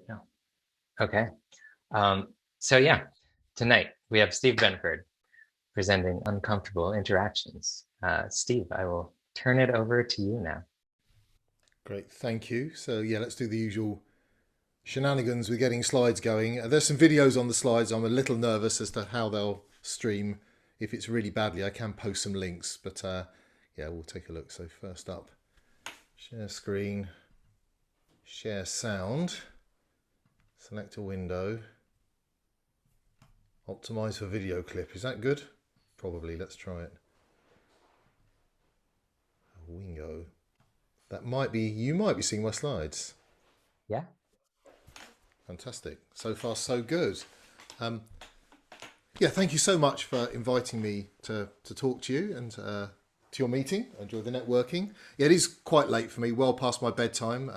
now. Okay. So yeah, tonight we have Steve Benford presenting Uncomfortable Interactions. Steve, I will turn it over to you now. Great, thank you. So yeah, let's do the usual shenanigans with getting slides going. There's some videos on the slides. I'm a little nervous as to how they'll stream. If it's really badly, I can post some links, but yeah, we'll take a look. So first up, share screen, share sound, select a window, optimize for video clip. Is that good? Probably. Let's try it. Wingo. That might be, you might be seeing my slides. Yeah. Fantastic. So far, so good. Yeah, thank you so much for inviting me to talk to you and to your meeting. I enjoy the networking. Yeah, it is quite late for me, well past my bedtime.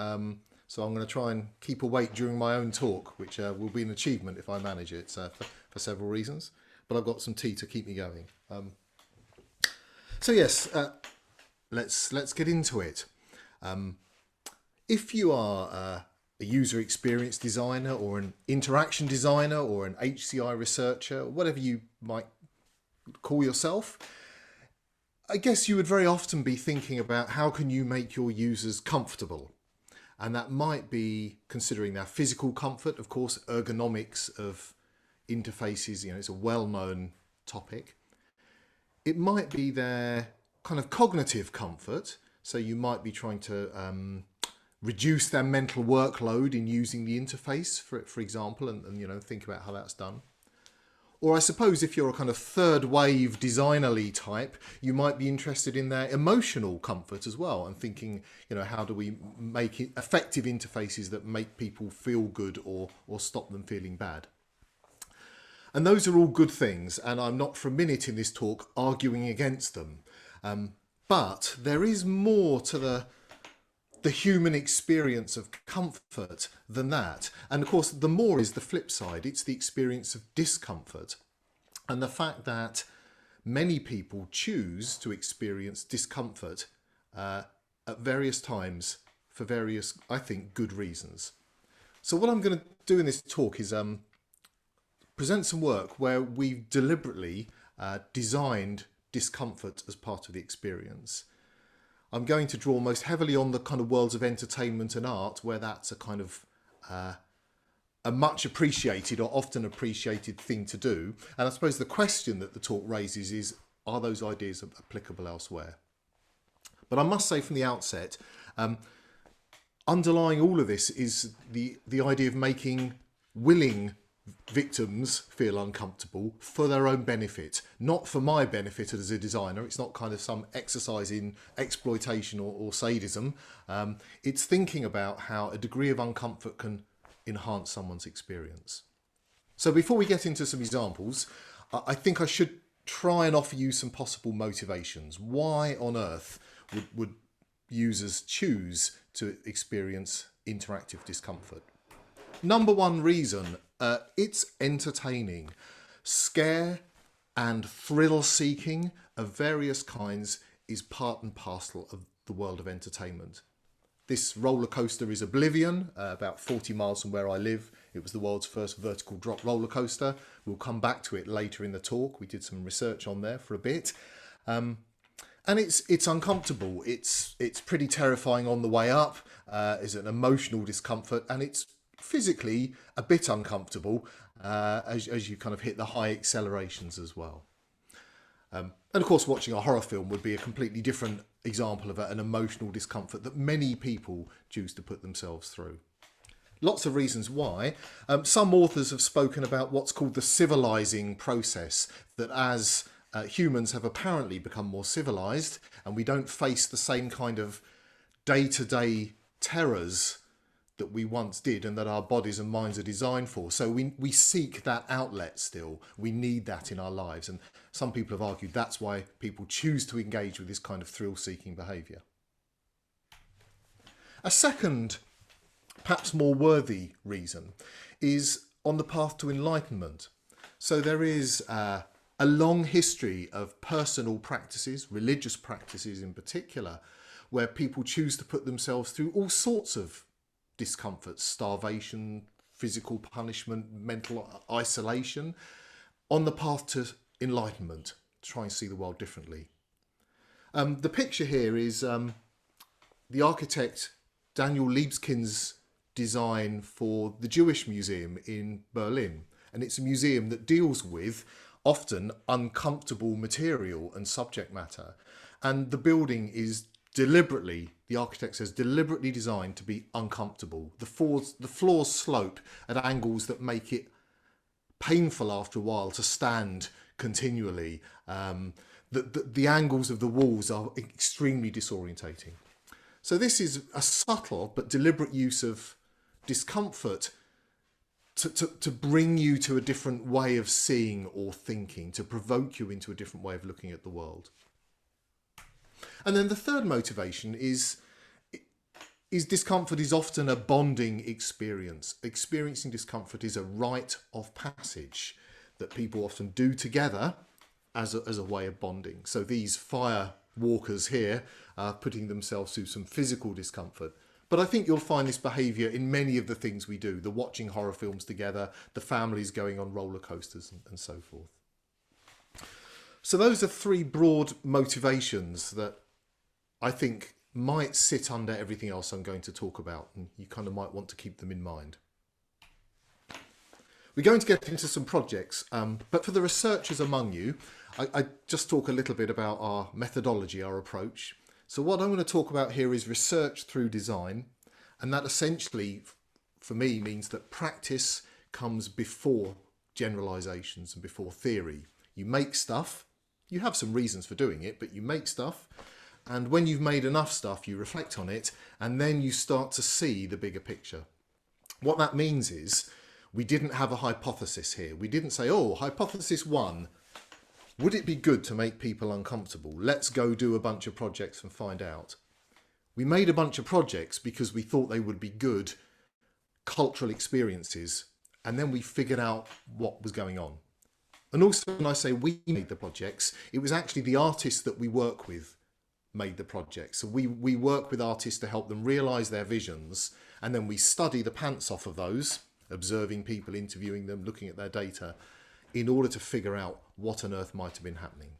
So I'm going to try and keep awake during my own talk, which will be an achievement if I manage it for several reasons. But I've got some tea to keep me going. So yes, let's get into it. If you are a user experience designer or an interaction designer or an HCI researcher, whatever you might call yourself, I guess you would very often be thinking about how can you make your users comfortable. And that might be considering their physical comfort, of course, ergonomics of interfaces, you know, it's a well-known topic. It might be their kind of cognitive comfort. So you might be trying to reduce their mental workload in using the interface, for example, and you know, think about how that's done. Or I suppose if you're a kind of third wave designerly type, you might be interested in their emotional comfort as well and thinking, you know, how do we make it effective interfaces that make people feel good or stop them feeling bad? And those are all good things, and I'm not for a minute in this talk arguing against them. But there is more to the human experience of comfort than that. And of course, the more is the flip side. It's the experience of discomfort. And the fact that many people choose to experience discomfort at various times for various, I think, good reasons. So what I'm going to do in this talk is present some work where we've deliberately designed discomfort as part of the experience. I'm going to draw most heavily on the kind of worlds of entertainment and art, where that's a kind of a much appreciated or often appreciated thing to do. And I suppose the question that the talk raises is, are those ideas applicable elsewhere? But I must say from the outset, underlying all of this is the idea of making willing victims feel uncomfortable for their own benefit, not for my benefit as a designer. It's not kind of some exercise in exploitation or sadism. It's thinking about how a degree of uncomfort can enhance someone's experience. So before we get into some examples, I think I should try and offer you some possible motivations. Why on earth would users choose to experience interactive discomfort? Number one reason, it's entertaining. Scare and thrill seeking of various kinds is part and parcel of the world of entertainment. This roller coaster is Oblivion, about 40 miles from where I live. It was the world's first vertical drop roller coaster. We'll come back to it later in the talk. We did some research on there for a bit. And it's uncomfortable. It's pretty terrifying on the way up. It's an emotional discomfort, and it's physically a bit uncomfortable as you kind of hit the high accelerations as well. And of course, watching a horror film would be a completely different example of an emotional discomfort that many people choose to put themselves through. Lots of reasons why. Some authors have spoken about what's called the civilizing process, that as humans have apparently become more civilized and we don't face the same kind of day-to-day terrors that we once did and that our bodies and minds are designed for. So we seek that outlet still. We need that in our lives. And some people have argued that's why people choose to engage with this kind of thrill-seeking behaviour. A second, perhaps more worthy reason is on the path to enlightenment. So there is a long history of personal practices, religious practices in particular, where people choose to put themselves through all sorts of discomfort, starvation, physical punishment, mental isolation, on the path to enlightenment, to try and see the world differently. The picture here is the architect Daniel Liebeskind's design for the Jewish Museum in Berlin. And it's a museum that deals with often uncomfortable material and subject matter. And the building is deliberately, the architect says, deliberately designed to be uncomfortable. The floors slope at angles that make it painful after a while to stand continually. The angles of the walls are extremely disorientating. So this is a subtle but deliberate use of discomfort to bring you to a different way of seeing or thinking, to provoke you into a different way of looking at the world. And then the third motivation is discomfort is often a bonding experience. Experiencing discomfort is a rite of passage that people often do together as a way of bonding. So these fire walkers here are putting themselves through some physical discomfort. But I think you'll find this behaviour in many of the things we do, the watching horror films together, the families going on roller coasters and so forth. So those are three broad motivations that I think might sit under everything else I'm going to talk about, and you kind of might want to keep them in mind. We're going to get into some projects, but for the researchers among you, I just talk a little bit about our methodology, our approach. So what I'm going to talk about here is research through design, and that essentially, for me, means that practice comes before generalizations and before theory. You make stuff, you have some reasons for doing it, but you make stuff, and when you've made enough stuff, you reflect on it, and then you start to see the bigger picture. What that means is, we didn't have a hypothesis here. We didn't say, oh, hypothesis one, would it be good to make people uncomfortable? Let's go do a bunch of projects and find out. We made a bunch of projects because we thought they would be good cultural experiences, and then we figured out what was going on. And also, when I say we made the projects, it was actually the artists that we work with made the projects. So we work with artists to help them realise their visions, and then we study the pants off of those, observing people, interviewing them, looking at their data, in order to figure out what on earth might have been happening.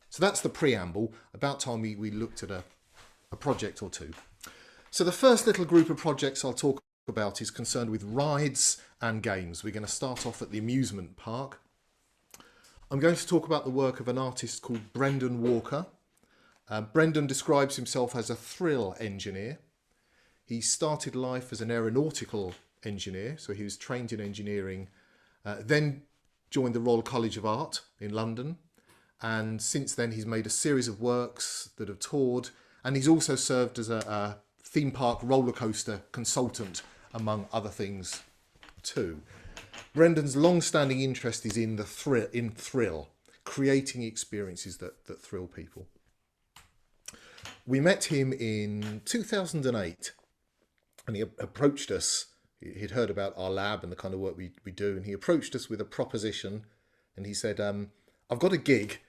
So that's the preamble. About time we looked at a project or two. So the first little group of projects I'll talk about is concerned with rides and games. We're going to start off at the amusement park. I'm going to talk about the work of an artist called Brendan Walker. Brendan describes himself as a thrill engineer. He started life as an aeronautical engineer, so he was trained in engineering, then joined the Royal College of Art in London, and since then he's made a series of works that have toured, and he's also served as a theme park roller coaster consultant, among other things too. Brendan's long-standing interest is in thrill, creating experiences that thrill people. We met him in 2008, and he approached us. He'd heard about our lab and the kind of work we do, and he approached us with a proposition, and he said, I've got a gig.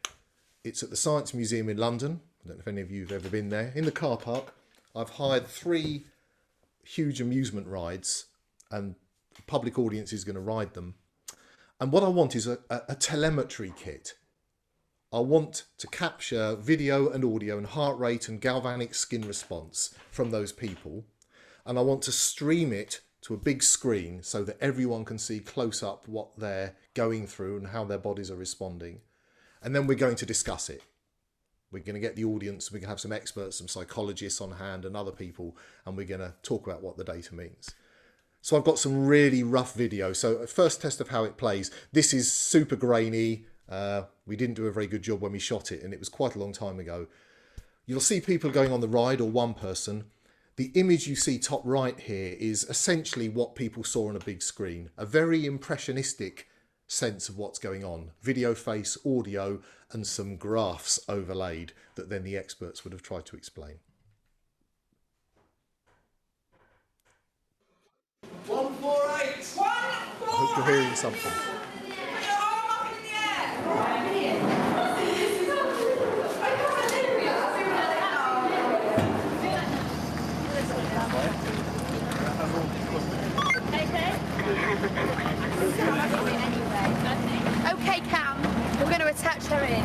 It's at the Science Museum in London. I don't know if any of you have ever been there. In the car park, I've hired 3 huge amusement rides, and the public audience is going to ride them. And what I want is a telemetry kit. I want to capture video and audio and heart rate and galvanic skin response from those people, and I want to stream it to a big screen so that everyone can see close up what they're going through and how their bodies are responding. And then we're going to discuss it. We're going to get the audience, we're going to have some experts, some psychologists on hand and other people, and we're going to talk about what the data means. So I've got some really rough video. So a first test of how it plays. This is super grainy. We didn't do a very good job when we shot it, and it was quite a long time ago. You'll see people going on the ride, or one person. The image you see top right here is essentially what people saw on a big screen. A very impressionistic sense of what's going on. Video, face, audio, and some graphs overlaid that then the experts would have tried to explain. 148! I hope you're hearing something. Okay, Cam, we're going to attach her in.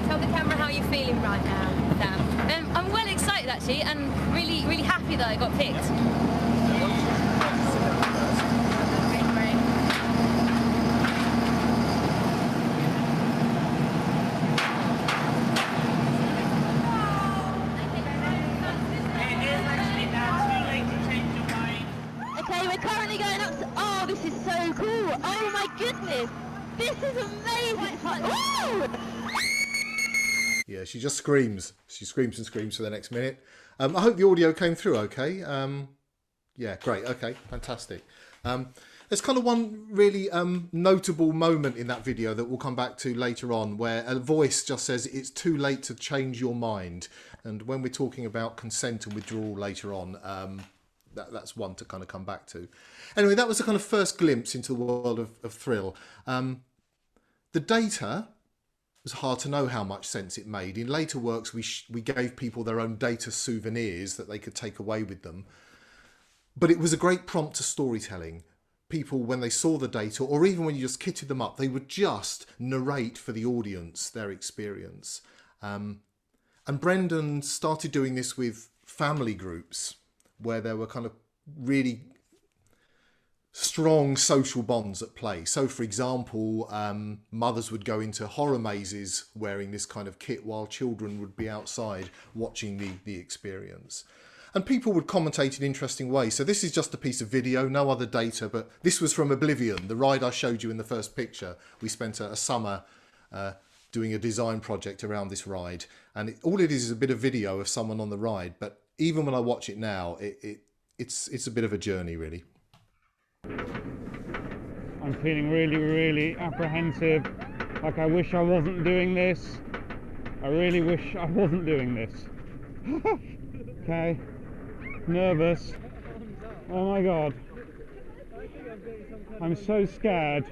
Tell the camera how you're feeling right now, Sam. I'm well excited actually, and really, really happy that I got picked. Okay, we're currently going up to... Oh, this is so cool. Oh my goodness. This is amazing fun. Woo! Yeah, she just screams. She screams and screams for the next minute. I hope the audio came through okay. Yeah, great. Okay, fantastic. There's kind of one really notable moment in that video that we'll come back to later on, where a voice just says it's too late to change your mind. And when we're talking about consent and withdrawal later on, that's one to kind of come back to. Anyway, that was the kind of first glimpse into the world of Thrill. The data, it was hard to know how much sense it made. In later works, we gave people their own data souvenirs that they could take away with them. But it was a great prompt to storytelling. People, when they saw the data, or even when you just kitted them up, they would just narrate for the audience their experience. And Brendan started doing this with family groups, where there were kind of really strong social bonds at play. So, for example, mothers would go into horror mazes wearing this kind of kit, while children would be outside watching the experience. And people would commentate in interesting ways. So this is just a piece of video, no other data, but this was from Oblivion, the ride I showed you in the first picture. We spent a summer doing a design project around this ride. And all it is a bit of video of someone on the ride. But even when I watch it now, it's a bit of a journey, really. I'm feeling really, really apprehensive. Like, I wish I wasn't doing this. I really wish I wasn't doing this. Okay. Nervous. Oh my god. I'm so scared.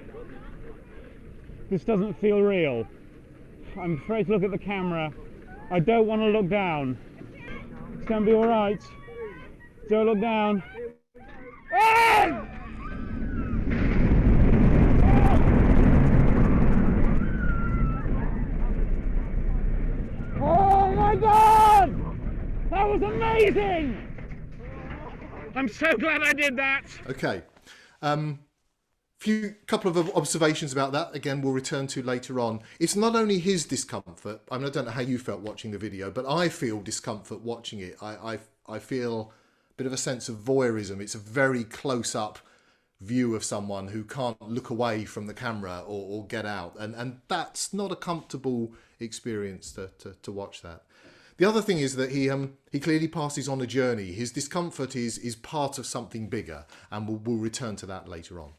This doesn't feel real. I'm afraid to look at the camera. I don't want to look down. It's going to be alright. Don't look down. Ah! Oh my god! That was amazing! I'm so glad I did that. Okay. Couple of observations about that. Again, we'll return to later on. It's not only his discomfort. I mean, I don't know how you felt watching the video, but I feel discomfort watching it. I feel a bit of a sense of voyeurism. It's a very close-up view of someone who can't look away from the camera or get out. And that's not a comfortable experience to watch that. The other thing is that he clearly passes on a journey. His discomfort is part of something bigger, and we'll return to that later on.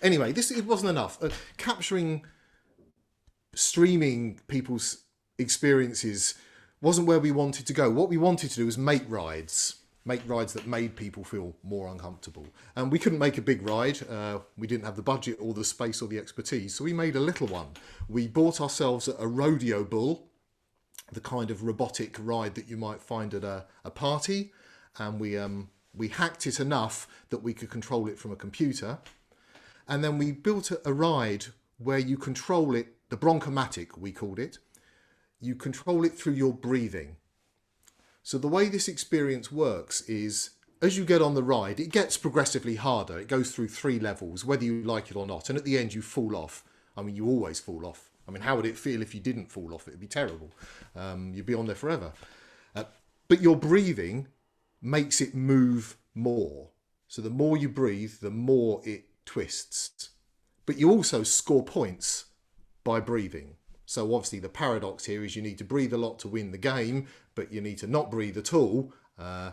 Anyway, it wasn't enough. Streaming people's experiences wasn't where we wanted to go. What we wanted to do was make rides that made people feel more uncomfortable. And we couldn't make a big ride. We didn't have the budget or the space or the expertise, so we made a little one. We bought ourselves a rodeo bull, the kind of robotic ride that you might find at a party, and we hacked it enough that we could control it from a computer. And then we built a ride where you control it, the bronchomatic we called it. You control it through your breathing. So the way this experience works is, as you get on the ride, it gets progressively harder. It goes through 3 levels, whether you like it or not. And at the end, you fall off. I mean, you always fall off. I mean, how would it feel if you didn't fall off? It'd be terrible. You'd be on there forever. But your breathing makes it move more. So the more you breathe, the more it twists. But you also score points by breathing. So obviously the paradox here is you need to breathe a lot to win the game, but you need to not breathe at all,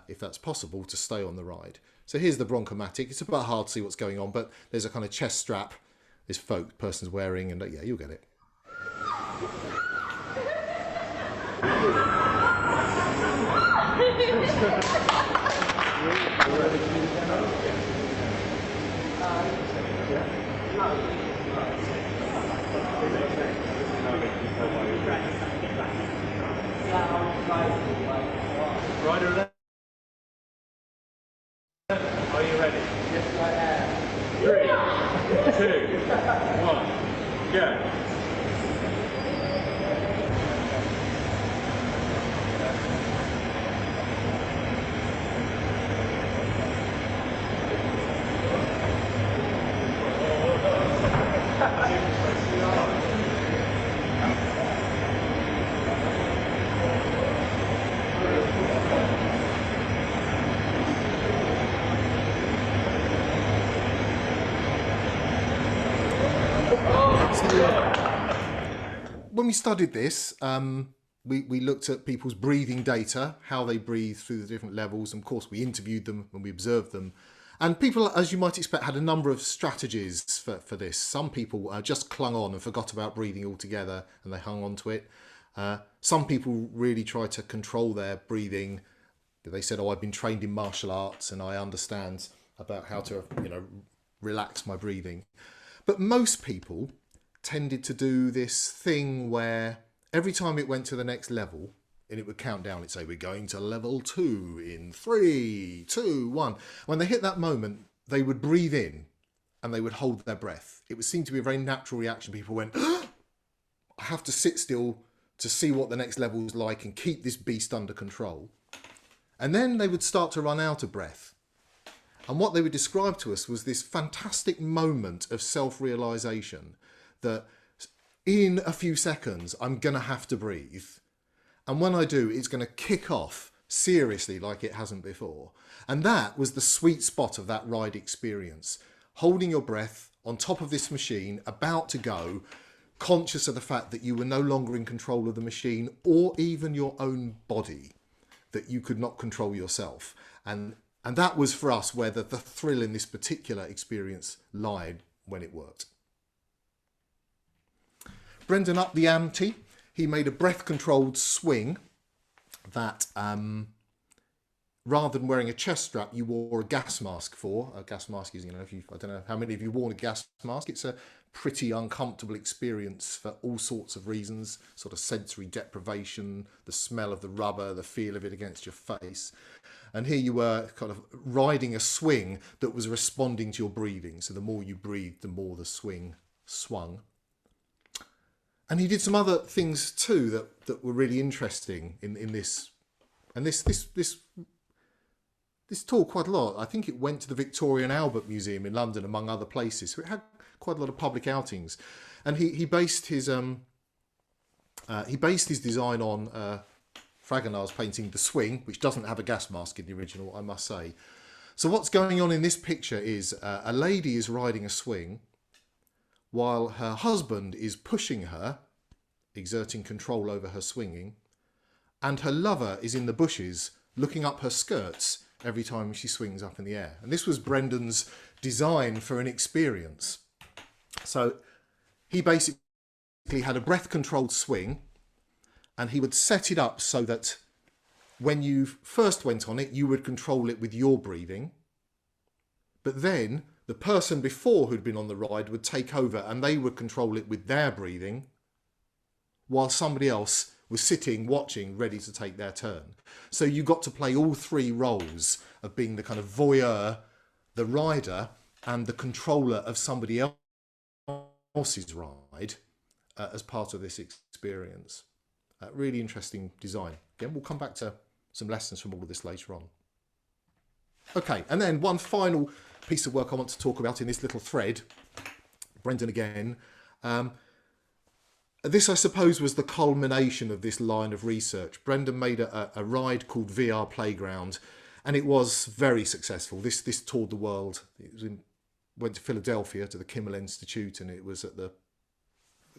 if that's possible, to stay on the ride. So here's the bronchomatic. It's a bit hard to see what's going on, but there's a kind of chest strap this person's wearing, and yeah, you'll get it. Rider left. Are you ready? Yes, I am. 3, 2, 1, go. When we studied this, we looked at people's breathing data, how they breathe through the different levels. And of course, we interviewed them and we observed them. And people, as you might expect, had a number of strategies for this. Some people just clung on and forgot about breathing altogether and they hung on to it. Some people really tried to control their breathing. They said, oh, I've been trained in martial arts and I understand about how to, relax my breathing. But most people tended to do this thing where every time it went to the next level and it would count down, it'd say, we're going to level 2 in 3, 2, 1. When they hit that moment, they would breathe in and they would hold their breath. It would seem to be a very natural reaction. People went, I have to sit still to see what the next level is like and keep this beast under control. And then they would start to run out of breath. And what they would describe to us was this fantastic moment of self-realization that in a few seconds, I'm going to have to breathe. And when I do, it's going to kick off seriously like it hasn't before. And that was the sweet spot of that ride experience. Holding your breath on top of this machine, about to go, conscious of the fact that you were no longer in control of the machine or even your own body, that you could not control yourself. And that was for us where the thrill in this particular experience lied when it worked. Brendan upped the ante. He made a breath-controlled swing that, rather than wearing a chest strap, you wore a gas mask for. A gas mask is, I don't know how many of you worn a gas mask. It's a pretty uncomfortable experience for all sorts of reasons, sort of sensory deprivation, the smell of the rubber, the feel of it against your face. And here you were kind of riding a swing that was responding to your breathing. So the more you breathed, the more the swing swung. And he did some other things too that were really interesting in this. And this taught quite a lot. I think it went to the Victoria and Albert Museum in London, among other places. So it had quite a lot of public outings. And he based his design on Fragonard's painting The Swing, which doesn't have a gas mask in the original, I must say. So what's going on in this picture is a lady is riding a swing while her husband is pushing her, exerting control over her swinging, and her lover is in the bushes looking up her skirts every time she swings up in the air. And this was Brendan's design for an experience. So he basically had a breath-controlled swing, and he would set it up so that when you first went on it, you would control it with your breathing. But then the person before who'd been on the ride would take over and they would control it with their breathing, while somebody else was sitting, watching, ready to take their turn. So you got to play all three roles of being the kind of voyeur, the rider, and the controller of somebody else's ride as part of this experience. Really interesting design. Again, we'll come back to some lessons from all of this later on. Okay, and then one final piece of work I want to talk about in this little thread, Brendan again. This, I suppose, was the culmination of this line of research. Brendan made a ride called VR Playground, and it was very successful. This toured the world. Went to Philadelphia to the Kimmel Institute, and it was at the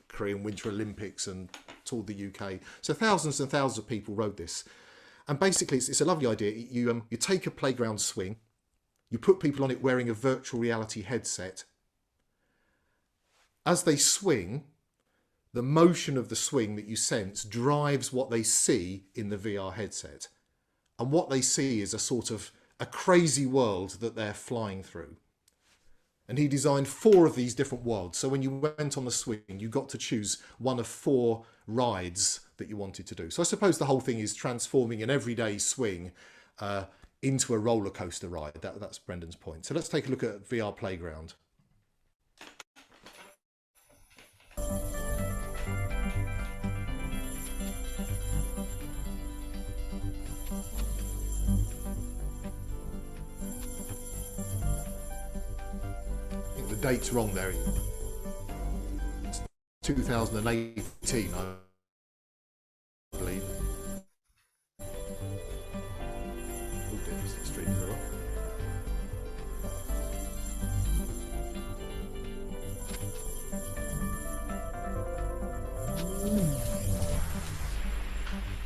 Korean Winter Olympics and toured the UK. So thousands and thousands of people rode this. And basically, it's a lovely idea. You take a playground swing, you put people on it wearing a virtual reality headset. As they swing, the motion of the swing that you sense drives what they see in the VR headset. And what they see is a sort of a crazy world that they're flying through. And he designed 4 of these different worlds. So when you went on the swing, you got to choose one of 4 rides that you wanted to do. So I suppose the whole thing is transforming an everyday swing into a roller coaster ride. That's Brendan's point. So let's take a look at VR Playground. I think the date's wrong there. It's 2018, I believe.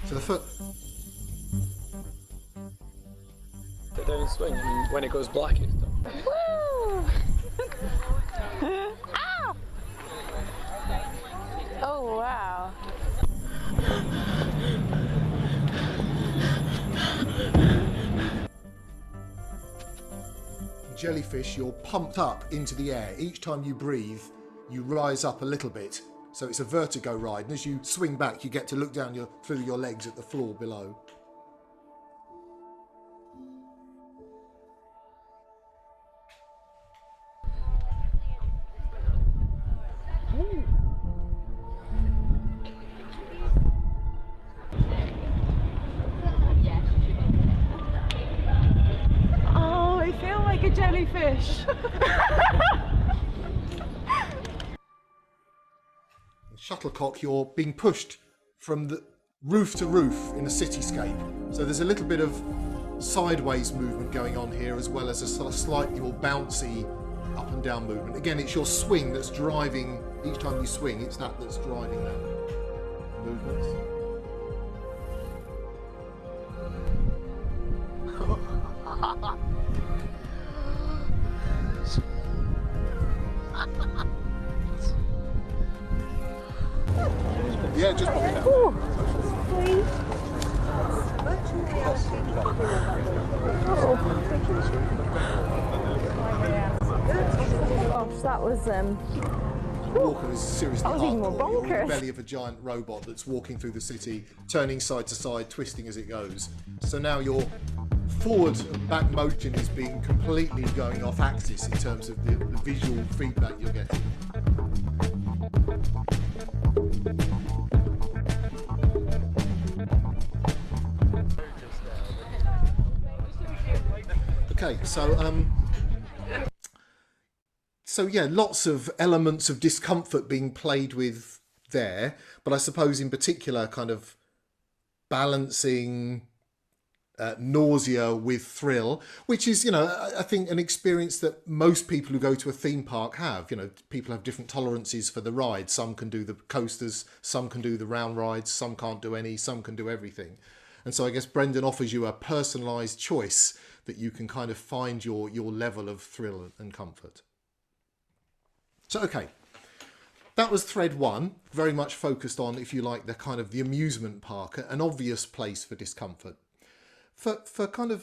So the foot. They don't swing, and when it goes black, it's done. Woo! Ow! Oh wow. Jellyfish, you're pumped up into the air. Each time you breathe, you rise up a little bit. So it's a vertigo ride, and as you swing back, you get to look down through your legs at the floor below. Oh, I feel like a jellyfish. Shuttlecock, you're being pushed from the roof to roof in a cityscape. So there's a little bit of sideways movement going on here, as well as a sort of slightly more bouncy up and down movement. Again, it's your swing that's driving, each time you swing, it's that's driving that movement. Yeah, just pop it down. Gosh, that was Walker is seriously that was even more hardcore. You're in bonkers. the belly of a giant robot that's walking through the city, turning side to side, twisting as it goes. So now your forward and back motion is being completely going off axis in terms of the visual feedback you're getting. Okay, so yeah, lots of elements of discomfort being played with there, but I suppose in particular kind of balancing nausea with thrill, which is, you know, I think an experience that most people who go to a theme park have. You know, people have different tolerances for the ride. Some can do the coasters, some can do the round rides, some can't do any, some can do everything. And so I guess Brendan offers you a personalised choice that you can kind of find your level of thrill and comfort. So, okay, that was thread one, very much focused on, if you like, the kind of the amusement park, an obvious place for discomfort. For kind of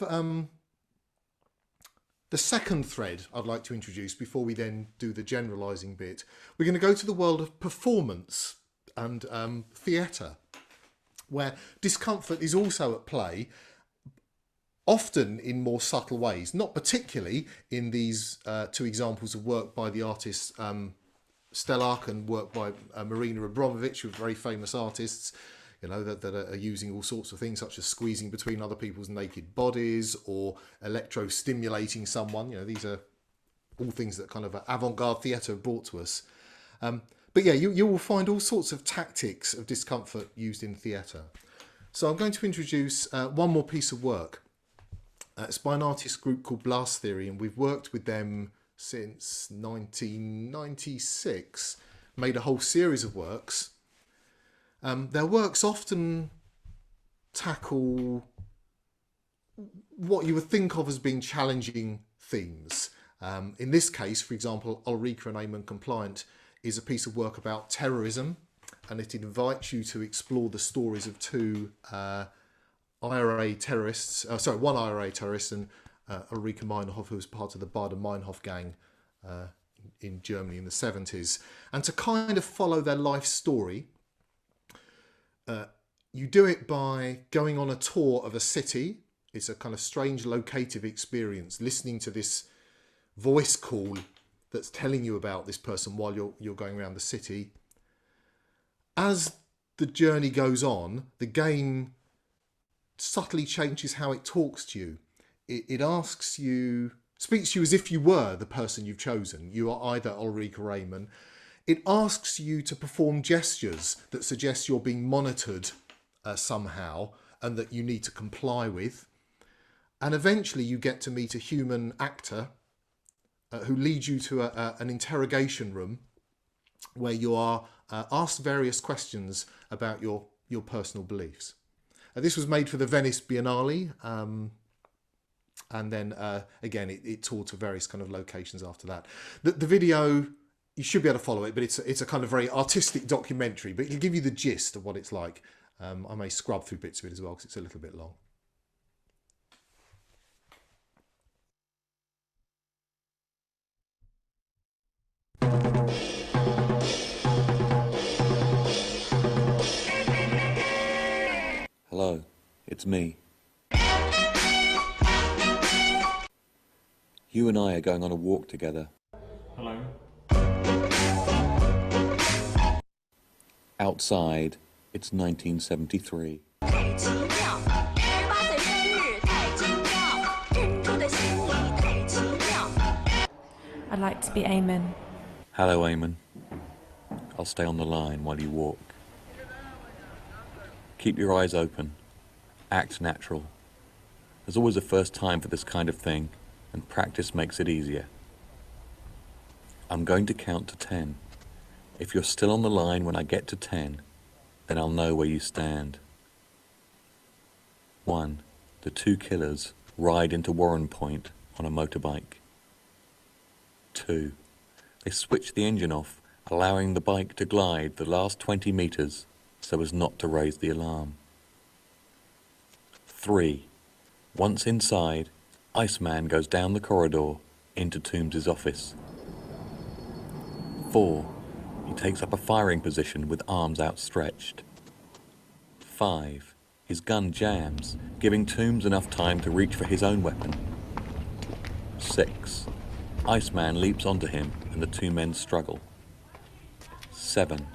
the second thread I'd like to introduce before we then do the generalising bit, we're going to go to the world of performance and theatre, where discomfort is also at play, often in more subtle ways, not particularly in these two examples of work by the artists Stellark and work by Marina Abramovic, who are very famous artists, you know, that are using all sorts of things such as squeezing between other people's naked bodies or electro-stimulating someone. You know, these are all things that kind of avant-garde theatre brought to us. But yeah, you will find all sorts of tactics of discomfort used in theatre. So I'm going to introduce one more piece of work. It's by an artist group called Blast Theory, and we've worked with them since 1996, made a whole series of works. Their works often tackle what you would think of as being challenging themes. In this case, for example, Ulrika and Amen Compliant is a piece of work about terrorism, and it invites you to explore the stories of two IRA terrorists, one IRA terrorist and Ulrika Meinhof, who was part of the Bader-Meinhof gang in Germany in the 70s. And to kind of follow their life story, you do it by going on a tour of a city It's a kind of strange locative experience, listening to this voice call that's telling you about this person while you're going around the city. As the journey goes on, the game subtly changes how it talks to you. It asks you, speaks to you as if you were the person you've chosen. You are either Ulrike or Eamon. It asks you to perform gestures that suggest you're being monitored somehow and that you need to comply with. And eventually you get to meet a human actor who leads you to an interrogation room where you are asked various questions about your personal beliefs. This was made for the Venice Biennale, and then again it toured to various kind of locations after that. The video, you should be able to follow it, but it's a kind of very artistic documentary, but it'll give you the gist of what it's like. I may scrub through bits of it as well because it's a little bit long. Hello, it's me. You and I are going on a walk together. Hello. Outside, it's 1973. I'd like to be Eamon. Hello, Eamon. I'll stay on the line while you walk. Keep your eyes open. Act natural. There's always a first time for this kind of thing, and practice makes it easier. I'm going to count to 10. If you're still on the line when I get to 10, then I'll know where you stand. 1. The two killers ride into Warren Point on a motorbike. 2. They switch the engine off, allowing the bike to glide the last 20 meters so as not to raise the alarm. 3. Once inside, Iceman goes down the corridor into Toombs' office. 4. He takes up a firing position with arms outstretched. 5. His gun jams, giving Toombs enough time to reach for his own weapon. 6. Iceman leaps onto him and the two men struggle. 7.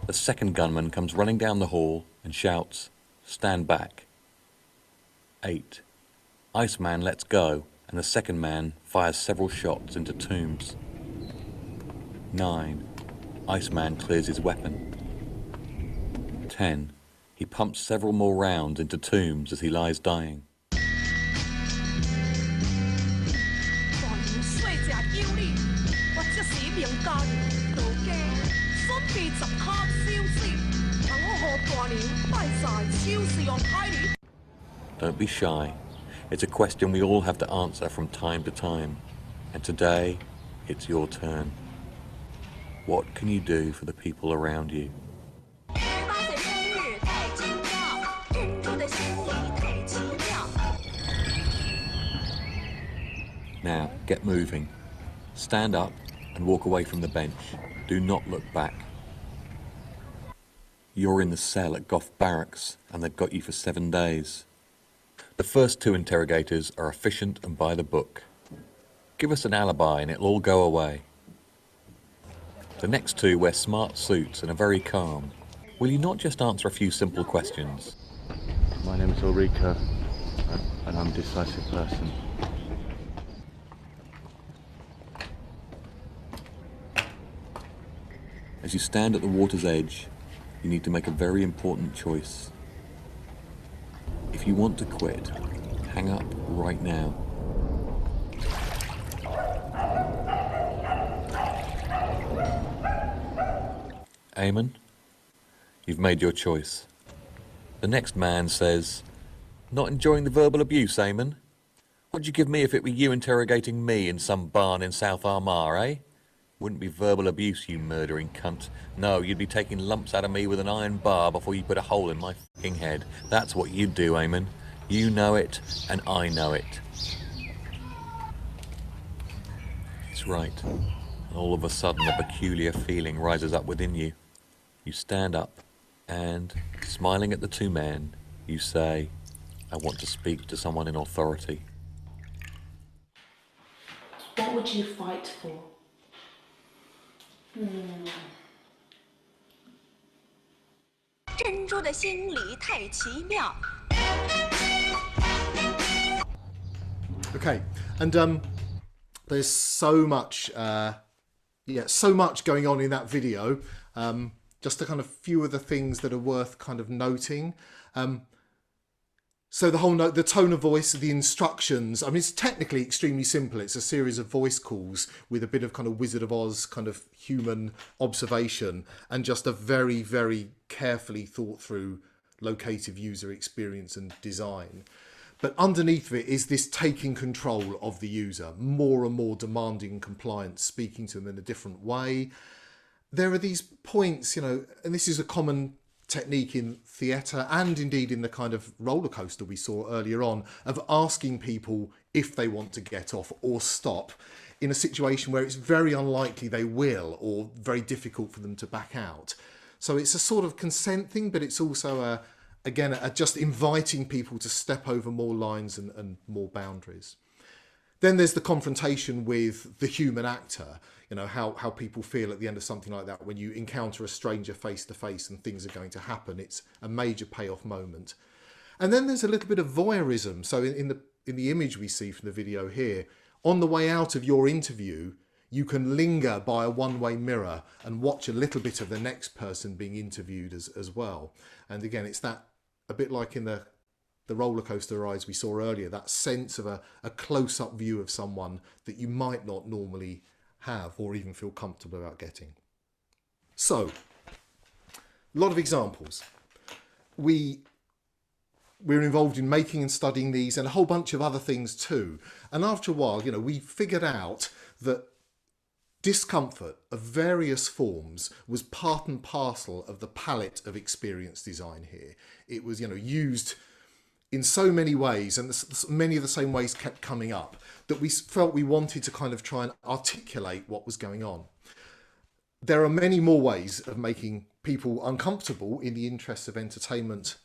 The second gunman comes running down the hall and shouts, "Stand back." 8. Iceman lets go and the second man fires several shots into Toombs. 9. Iceman clears his weapon. 10. He pumps several more rounds into Toombs as he lies dying. Don't be shy. It's a question we all have to answer from time to time. And today, it's your turn. What can you do for the people around you? Now, get moving. Stand up and walk away from the bench. Do not look back. You're in the cell at Gough Barracks, and they've got you for 7 days. The first 2 interrogators are efficient and by the book. Give us an alibi and it'll all go away. The next 2 wear smart suits and are very calm. Will you not just answer a few simple questions? My name is Ulrike, and I'm a decisive person. As you stand at the water's edge, you need to make a very important choice. If you want to quit, hang up right now. Eamon, you've made your choice. The next man says, "Not enjoying the verbal abuse, Eamon? What'd you give me if it were you interrogating me in some barn in South Armagh, eh? Wouldn't be verbal abuse, you murdering cunt. No, you'd be taking lumps out of me with an iron bar before you put a hole in my f***ing head. That's what you'd do, Eamon. You know it, and I know it." It's right. All of a sudden, a peculiar feeling rises up within you. You stand up, and, smiling at the 2 men, you say, I want to speak to someone in authority. What would you fight for? Okay, and there's so much, so much going on in that video. Just a kind of few of the things that are worth kind of noting. So the tone of voice, the instructions, I mean, it's technically extremely simple. It's a series of voice calls with a bit of kind of Wizard of Oz kind of human observation and just a very, very carefully thought through locative user experience and design. But underneath it is this taking control of the user, more and more demanding compliance, speaking to them in a different way. There are these points, and this is a common technique in theatre and indeed in the kind of roller coaster we saw earlier on, of asking people if they want to get off or stop in a situation where it's very unlikely they will, or very difficult for them to back out. So it's a sort of consent thing, but it's also just inviting people to step over more lines and more boundaries. Then there's the confrontation with the human actor, how people feel at the end of something like that when you encounter a stranger face to face and things are going to happen. It's a major payoff moment. And then there's a little bit of voyeurism. So in the image we see from the video here, on the way out of your interview, you can linger by a one-way mirror and watch a little bit of the next person being interviewed as well. And again, it's that, a bit like in the roller coaster rides we saw earlier, that sense of a close-up view of someone that you might not normally have or even feel comfortable about getting. So, a lot of examples. We're involved in making and studying these and a whole bunch of other things too. And after a while, we figured out that discomfort of various forms was part and parcel of the palette of experience design here. It was, used in so many ways, and many of the same ways kept coming up, that we felt we wanted to kind of try and articulate what was going on. There are many more ways of making people uncomfortable in the interests of entertainment,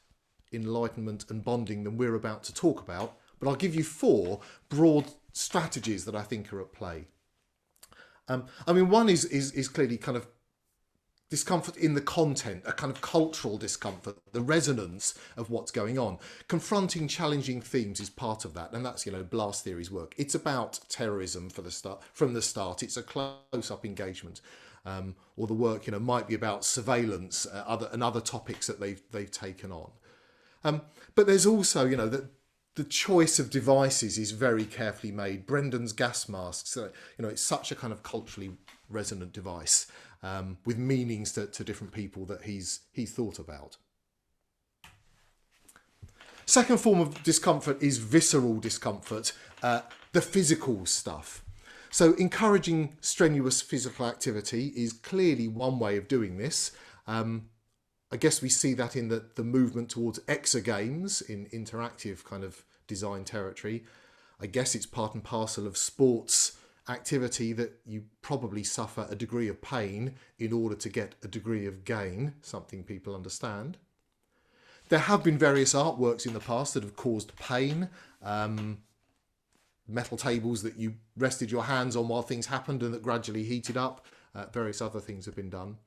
enlightenment and bonding than we're about to talk about, but I'll give you 4 broad strategies that I think are at play. One is clearly kind of discomfort in the content, a kind of cultural discomfort, the resonance of what's going on. Confronting challenging themes is part of that, and that's, Blast Theory's work. It's about terrorism from the start. It's a close-up engagement. Or the work, might be about surveillance and other topics that they've taken on. But there's also, the choice of devices is very carefully made. Brendan's gas masks, it's such a kind of culturally resonant device with meanings to different people that he's thought about. Second form of discomfort is visceral discomfort, the physical stuff. So encouraging strenuous physical activity is clearly one way of doing this. I guess we see that in the movement towards exergames in interactive kind of design territory. I guess it's part and parcel of sports activity that you probably suffer a degree of pain in order to get a degree of gain, something people understand. There have been various artworks in the past that have caused pain. Metal tables that you rested your hands on while things happened and that gradually heated up. Various other things have been done.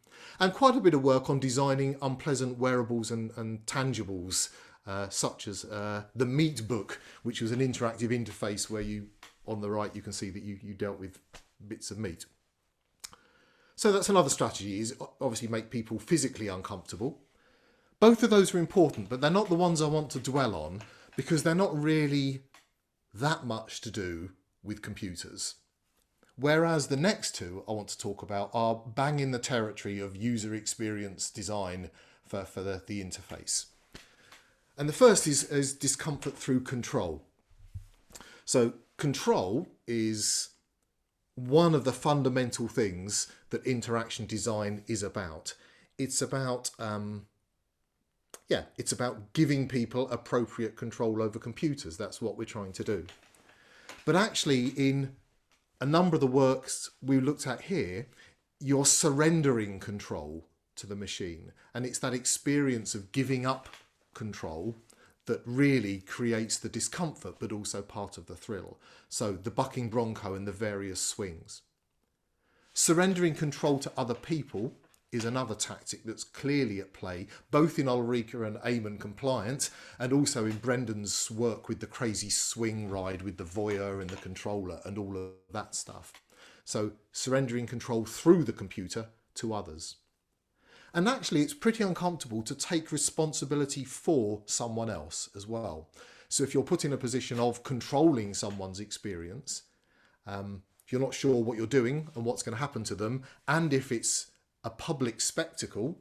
And quite a bit of work on designing unpleasant wearables and tangibles, such as the Meat Book, which was an interactive interface where on the right, you can see that you dealt with bits of meat. So that's another strategy, is obviously make people physically uncomfortable. Both of those are important, but they're not the ones I want to dwell on because they're not really that much to do with computers. Whereas the next 2 I want to talk about are bang in the territory of user experience design for the interface. And the first is discomfort through control. So control is one of the fundamental things that interaction design is about. It's about it's about giving people appropriate control over computers. That's what we're trying to do. But actually, in a number of the works we looked at here, you're surrendering control to the machine. And it's that experience of giving up control that really creates the discomfort, but also part of the thrill. So the bucking bronco and the various swings. Surrendering control to other people is another tactic that's clearly at play, both in Ulrika and Eamon compliant, and also in Brendan's work with the crazy swing ride with the voyeur and the controller and all of that stuff. So surrendering control through the computer to others. And actually, it's pretty uncomfortable to take responsibility for someone else as well. So if you're put in a position of controlling someone's experience, if you're not sure what you're doing and what's going to happen to them, and if it's a public spectacle,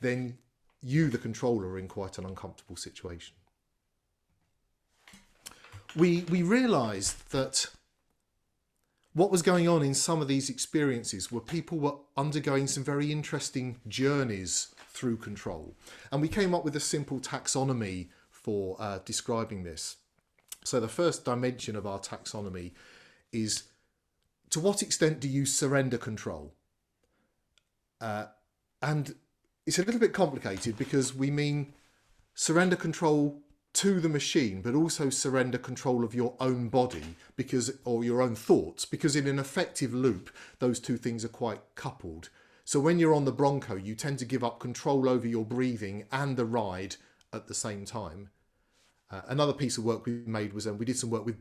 then you, the controller, are in quite an uncomfortable situation. We realised that what was going on in some of these experiences were people were undergoing some very interesting journeys through control. And we came up with a simple taxonomy for describing this. So the first dimension of our taxonomy is, to what extent do you surrender control? And it's a little bit complicated because we mean surrender control to the machine, but also surrender control of your own body or your own thoughts, because in an effective loop, those two things are quite coupled. So when you're on the Bronco, you tend to give up control over your breathing and the ride at the same time. Another piece of work we made was we did some work with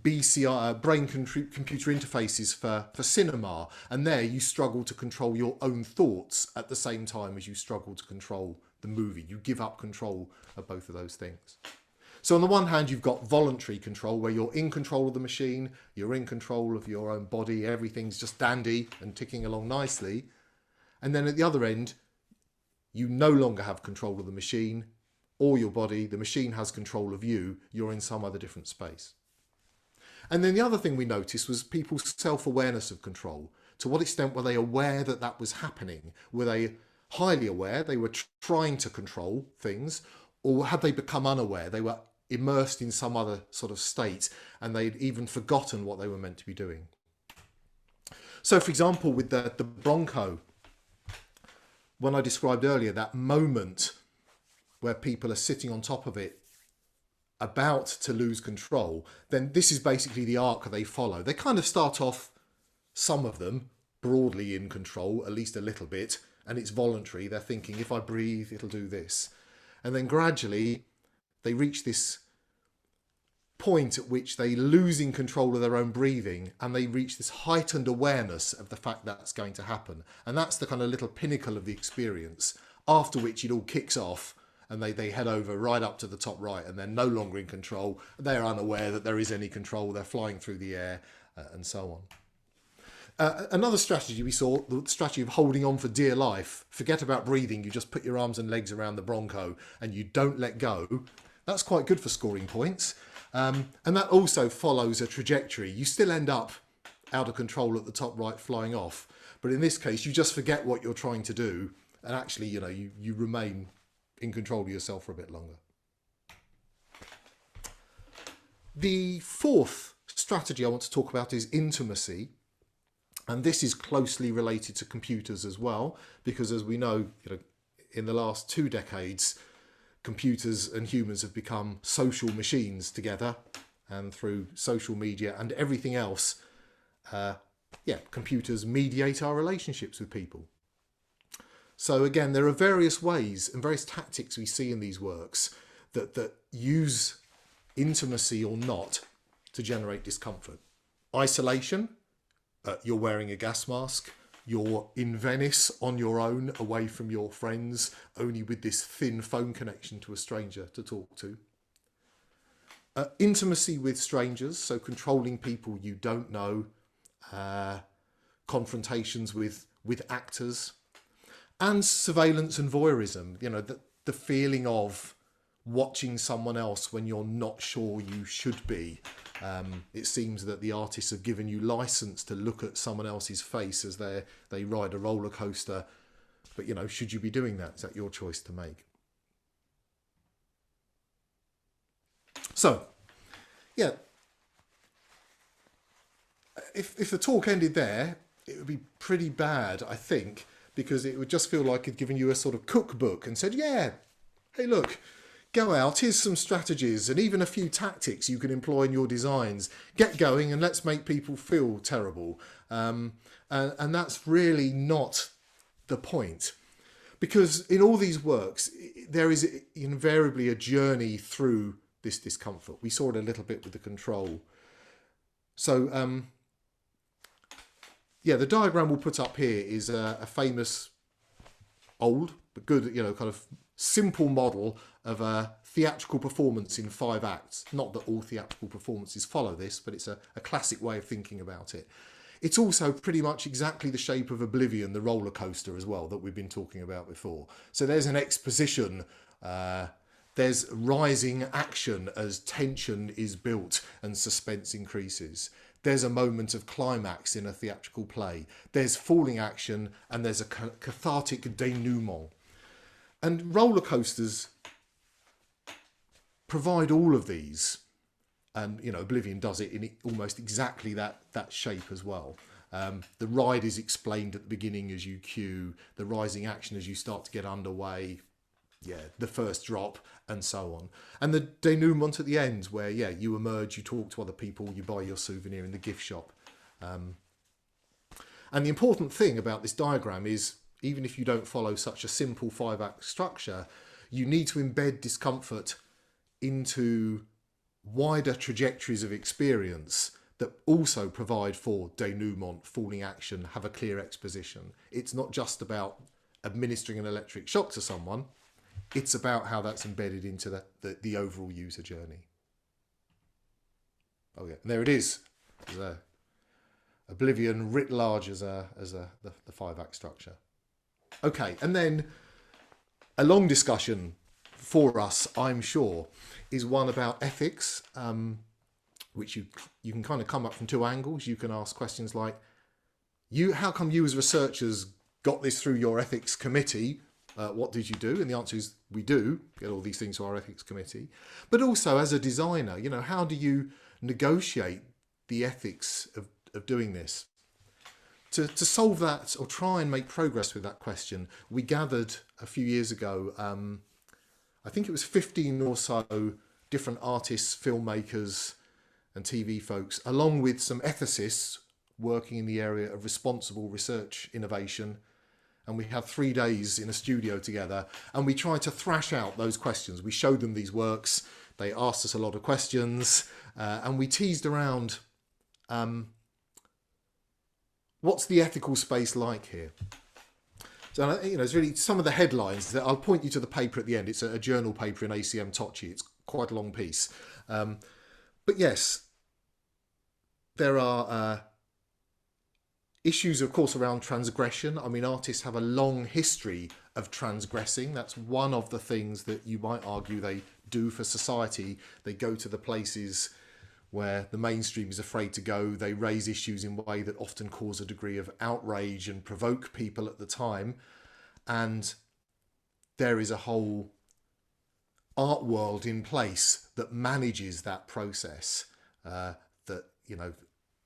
BCI, brain-computer interfaces for cinema, and there you struggle to control your own thoughts at the same time as you struggle to control the movie. You give up control of both of those things. So on the one hand, you've got voluntary control, where you're in control of the machine, you're in control of your own body, everything's just dandy and ticking along nicely. And then at the other end, you no longer have control of the machine or your body, the machine has control of you, you're in some other different space. And then the other thing we noticed was people's self-awareness of control. To what extent were they aware that that was happening? Were they highly aware they were trying to control things, or had they become unaware? They were immersed in some other sort of state and they'd even forgotten what they were meant to be doing. So for example, with the Bronco, when I described earlier that moment where people are sitting on top of it about to lose control, then this is basically the arc they follow. They kind of start off, some of them, broadly in control, at least a little bit, and it's voluntary. They're thinking, if I breathe, it'll do this. And then gradually they reach this point at which they losing control of their own breathing, and they reach this heightened awareness of the fact that's going to happen. And that's the kind of little pinnacle of the experience, after which it all kicks off and they head over right up to the top right, and they're no longer in control. They're unaware that there is any control. They're flying through the air and so on. Another strategy we saw, the strategy of holding on for dear life. Forget about breathing. You just put your arms and legs around the Bronco and you don't let go. That's quite good for scoring points. And that also follows a trajectory. You still end up out of control at the top right, flying off. But in this case, you just forget what you're trying to do. And actually, you remain in control of yourself for a bit longer. The fourth strategy I want to talk about is intimacy. And this is closely related to computers as well, because as we know, in the last 2 decades, computers and humans have become social machines together, and through social media and everything else, computers mediate our relationships with people. So again, there are various ways and various tactics we see in these works that use intimacy or not to generate discomfort. Isolation, you're wearing a gas mask, you're in Venice on your own, away from your friends, only with this thin phone connection to a stranger to talk to. Intimacy with strangers, so controlling people you don't know, confrontations with actors, and surveillance and voyeurism, the feeling of watching someone else when you're not sure you should be. It seems that the artists have given you license to look at someone else's face as they ride a roller coaster. But, should you be doing that? Is that your choice to make? So, if the talk ended there, it would be pretty bad, I think, because it would just feel like it'd given you a sort of cookbook and said, hey, look, Go out, here's some strategies and even a few tactics you can employ in your designs. Get going and let's make people feel terrible. And that's really not the point. Because in all these works, there is invariably a journey through this discomfort. We saw it a little bit with the control. So, yeah, the diagram we'll put up here is a famous, old, but good, you know, kind of simple model of a theatrical performance in 5 acts. Not that all theatrical performances follow this, but it's a classic way of thinking about it. It's also pretty much exactly the shape of Oblivion, the roller coaster as well, that we've been talking about before. So there's an exposition, there's rising action as tension is built and suspense increases. There's a moment of climax in a theatrical play. There's falling action and there's a cathartic denouement. And roller coasters provide all of these. And, you know, Oblivion does it in almost exactly that shape as well. The ride is explained at the beginning as you cue, the rising action as you start to get underway, yeah, the first drop, and so on. And the denouement at the end, where, yeah, you emerge, you talk to other people, you buy your souvenir in the gift shop. And the important thing about this diagram is, even if you don't follow such a simple 5-act structure, you need to embed discomfort into wider trajectories of experience that also provide for denouement, falling action, have a clear exposition. It's not just about administering an electric shock to someone, it's about how that's embedded into the overall user journey. Oh yeah, and there it is. Oblivion writ large as the 5-act structure. Okay, and then a long discussion for us, I'm sure, is one about ethics, which you can kind of come up from 2 angles. You can ask questions like, how come you as researchers got this through your ethics committee? What did you do? And the answer is, we do get all these things to our ethics committee. But also as a designer, you know, how do you negotiate the ethics of doing this? To solve that, or try and make progress with that question, we gathered a few years ago, I think it was 15 or so different artists, filmmakers and TV folks, along with some ethicists working in the area of responsible research innovation. And we had 3 days in a studio together and we tried to thrash out those questions. We showed them these works, they asked us a lot of questions, and we teased around what's the ethical space like here? So, you know, it's really some of the headlines that I'll point you to the paper at the end. It's a journal paper in ACM BostonCHI. It's quite a long piece. But yes, there are issues, of course, around transgression. I mean, artists have a long history of transgressing. That's one of the things that you might argue they do for society. They go to the places where the mainstream is afraid to go. They raise issues in a way that often cause a degree of outrage and provoke people at the time. And there is a whole art world in place that manages that process, that, you know,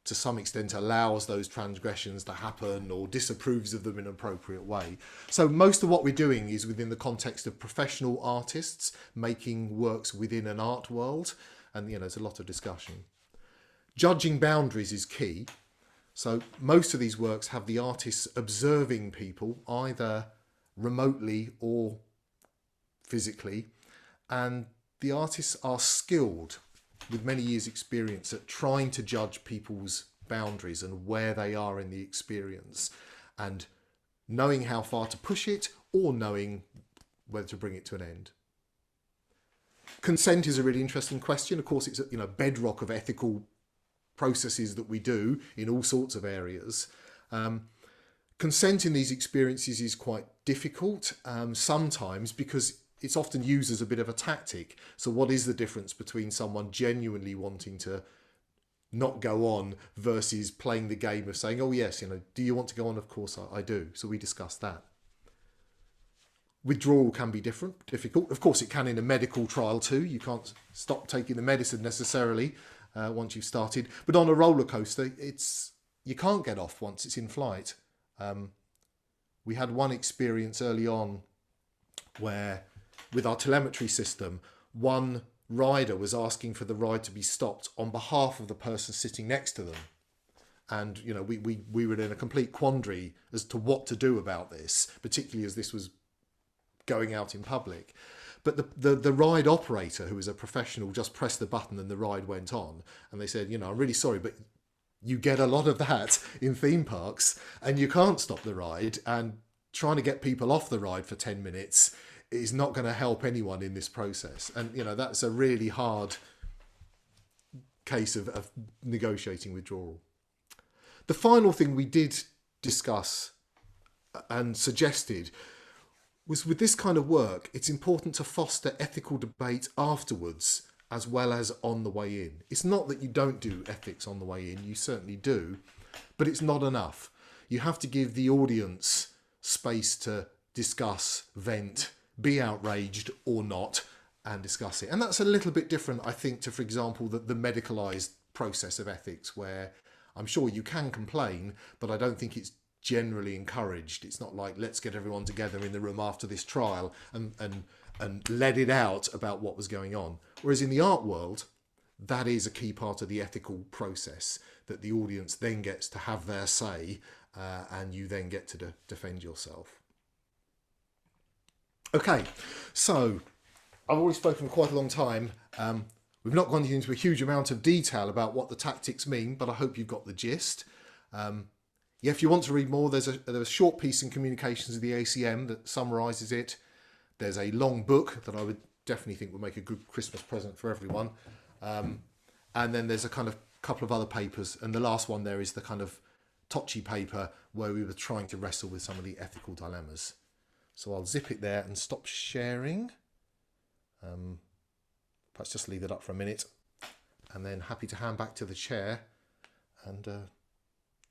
to some extent allows those transgressions to happen or disapproves of them in an appropriate way. So most of what we're doing is within the context of professional artists making works within an art world. And, you know, there's a lot of discussion. Judging boundaries is key. So most of these works have the artists observing people either remotely or physically. And the artists are skilled with many years' experience at trying to judge people's boundaries and where they are in the experience, and knowing how far to push it or knowing whether to bring it to an end. Consent is a really interesting question. Of course, it's a, you know, bedrock of ethical processes that we do in all sorts of areas. Consent in these experiences is quite difficult sometimes because it's often used as a bit of a tactic. So what is the difference between someone genuinely wanting to not go on versus playing the game of saying, oh yes, you know, do you want to go on? Of course I do. So we discussed that. Withdrawal can be difficult. Of course, it can in a medical trial too. You can't stop taking the medicine necessarily once you've started. But on a roller coaster, you can't get off once it's in flight. We had one experience early on where with our telemetry system, one rider was asking for the ride to be stopped on behalf of the person sitting next to them. And, you know, we were in a complete quandary as to what to do about this, particularly as this was going out in public. But the ride operator, who was a professional, just pressed the button and the ride went on. And they said, you know, I'm really sorry, but you get a lot of that in theme parks and you can't stop the ride. And trying to get people off the ride for 10 minutes is not going to help anyone in this process. And, you know, that's a really hard case of negotiating withdrawal. The final thing we did discuss and suggested was, with this kind of work, it's important to foster ethical debate afterwards as well as on the way in. It's not that you don't do ethics on the way in, you certainly do, but it's not enough. You have to give the audience space to discuss, vent, be outraged or not, and discuss it. And that's a little bit different, I think, to, for example, the medicalised process of ethics, where I'm sure you can complain, but I don't think it's generally encouraged. It's not like, let's get everyone together in the room after this trial and let it out about what was going on. Whereas in the art world, that is a key part of the ethical process, that the audience then gets to have their say, and you then get to defend yourself. Okay, so I've already spoken for quite a long time. We've not gone into a huge amount of detail about what the tactics mean, but I hope you've got the gist. Yeah, if you want to read more, there's a short piece in Communications of the ACM that summarises it. There's a long book that I would definitely think would make a good Christmas present for everyone. And then there's a kind of couple of other papers. And the last one there is the kind of BostonCHI paper where we were trying to wrestle with some of the ethical dilemmas. So I'll zip it there and stop sharing. Perhaps just leave it up for a minute. And then happy to hand back to the chair. And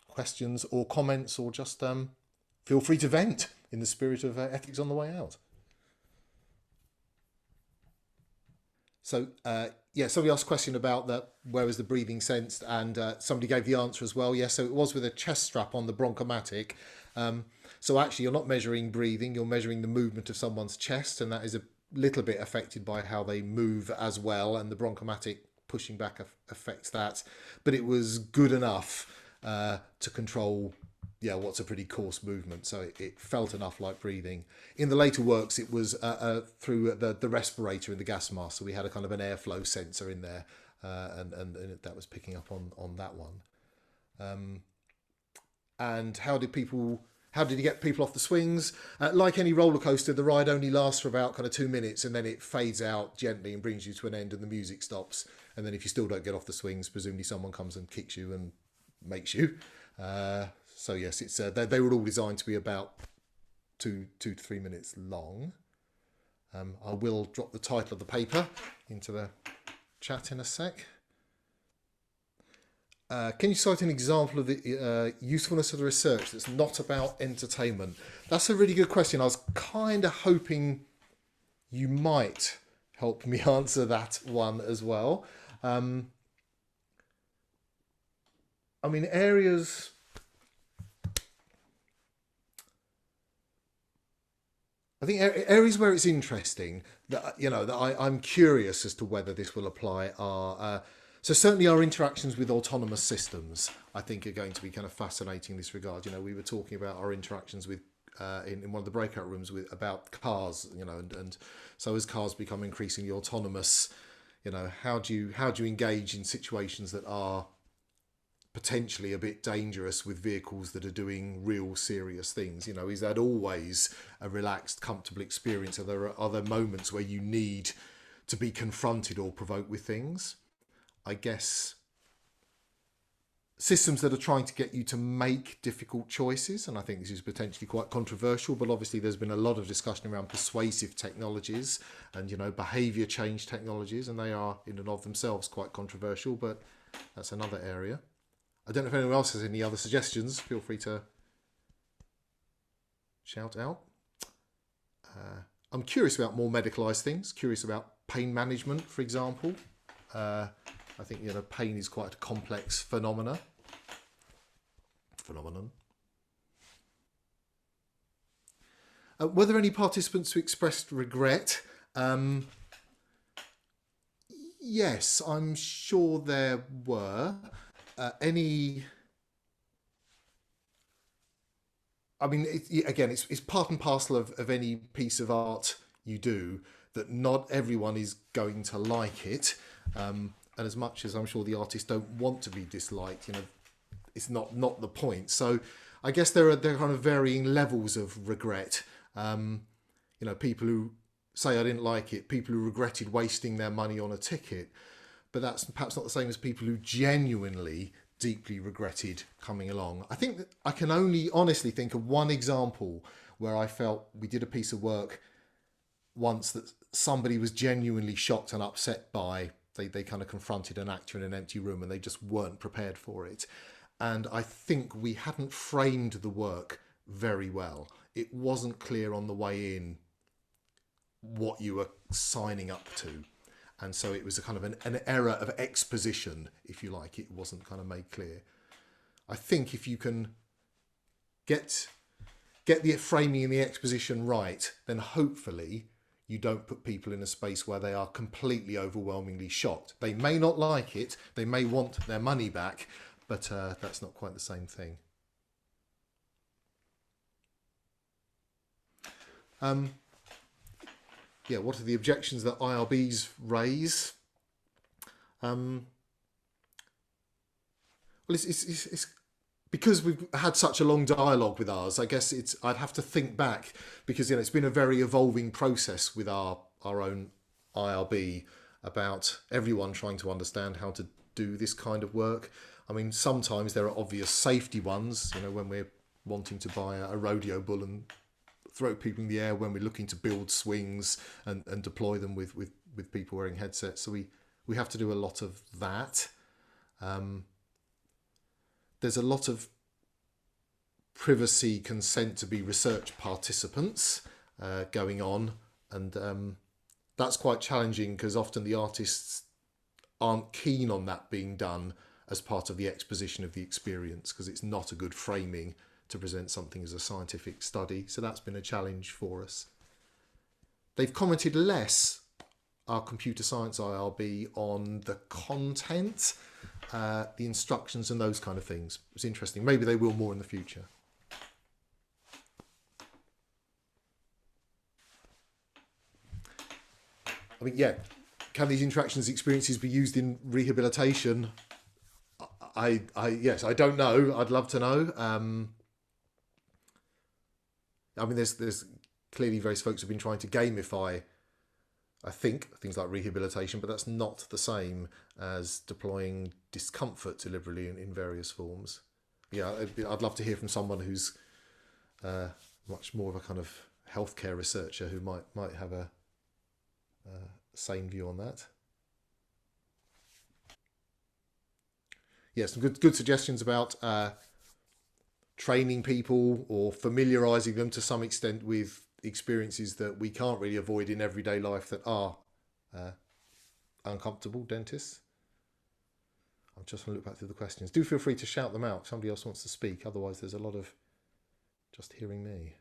questions or comments, or just feel free to vent in the spirit of ethics on the way out. So yeah, somebody asked a question about where was the breathing sensed, and somebody gave the answer as well. Yes, so it was with a chest strap on the bronchomatic. So actually you're not measuring breathing, you're measuring the movement of someone's chest, and that is a little bit affected by how they move as well, and the bronchomatic pushing back affects that. But it was good enough to control, yeah, what's a pretty coarse movement. So it felt enough like breathing. In the later works, it was through the respirator in the gas mask. So we had a kind of an airflow sensor in there, and that was picking up on that one. And how did you get people off the swings? Like any roller coaster, the ride only lasts for about kind of 2 minutes, and then it fades out gently and brings you to an end, and the music stops. And then if you still don't get off the swings, presumably someone comes and kicks you and makes you. So yes, it's they were all designed to be about 2 to 3 minutes long. I will drop the title of the paper into the chat in a sec. Can you cite an example of the usefulness of the research that's not about entertainment? That's a really good question. I was kind of hoping you might help me answer that one as well. I mean, areas... I think areas where it's interesting, that, you know, that I'm curious as to whether this will apply are... so certainly our interactions with autonomous systems, I think, are going to be kind of fascinating in this regard. You know, we were talking about our interactions with in one of the breakout rooms about cars, you know, and so as cars become increasingly autonomous, you know, how do you engage in situations that are potentially a bit dangerous with vehicles that are doing real serious things? You know, is that always a relaxed, comfortable experience? Are there moments where you need to be confronted or provoked with things? I guess systems that are trying to get you to make difficult choices, and I think this is potentially quite controversial, but obviously there's been a lot of discussion around persuasive technologies and, you know, behaviour change technologies, and they are in and of themselves quite controversial, but that's another area. I don't know if anyone else has any other suggestions. Feel free to shout out. I'm curious about more medicalised things, curious about pain management, for example. I think, you know, pain is quite a complex phenomenon. Were there any participants who expressed regret? Yes, I'm sure there were. I mean, it's part and parcel of any piece of art you do that not everyone is going to like it. And as much as I'm sure the artists don't want to be disliked, it's not the point. So I guess there are kind of varying levels of regret. People who say I didn't like it, people who regretted wasting their money on a ticket, but that's perhaps not the same as people who genuinely deeply regretted coming along. I think that I can only honestly think of one example where I felt we did a piece of work once that somebody was genuinely shocked and upset by. They kind of confronted an actor in an empty room and they just weren't prepared for it. And I think we hadn't framed the work very well. It wasn't clear on the way in what you were signing up to. And so it was a kind of an error of exposition, if you like. It wasn't kind of made clear. I think if you can get the framing and the exposition right, then hopefully you don't put people in a space where they are completely overwhelmingly shocked. They may not like it, they may want their money back, but that's not quite the same thing. What are the objections that IRBs raise? Well, it's because we've had such a long dialogue with ours. I guess I'd have to think back because it's been a very evolving process with our own IRB about everyone trying to understand how to do this kind of work. I mean, sometimes there are obvious safety ones. When we're wanting to buy a rodeo bull and throw people in the air, when we're looking to build swings and deploy them with people wearing headsets. So we have to do a lot of that. There's a lot of privacy consent to be research participants going on. And that's quite challenging because often the artists aren't keen on that being done as part of the exposition of the experience because it's not a good framing to present something as a scientific study. So that's been a challenge for us. They've commented less, our computer science IRB, on the content, the instructions and those kind of things. It's interesting. Maybe they will more in the future. I mean, can these interactions experiences be used in rehabilitation? Yes, I don't know. I'd love to know. I mean, there's clearly various folks have been trying to gamify, I think, things like rehabilitation, but that's not the same as deploying discomfort deliberately in various forms. I'd love to hear from someone who's much more of a kind of healthcare researcher who might have a sane view on that. Some good suggestions about training people or familiarising them to some extent with experiences that we can't really avoid in everyday life that are uncomfortable. Dentists. I'm just going to look back through the questions. Do feel free to shout them out if somebody else wants to speak. Otherwise, there's a lot of just hearing me.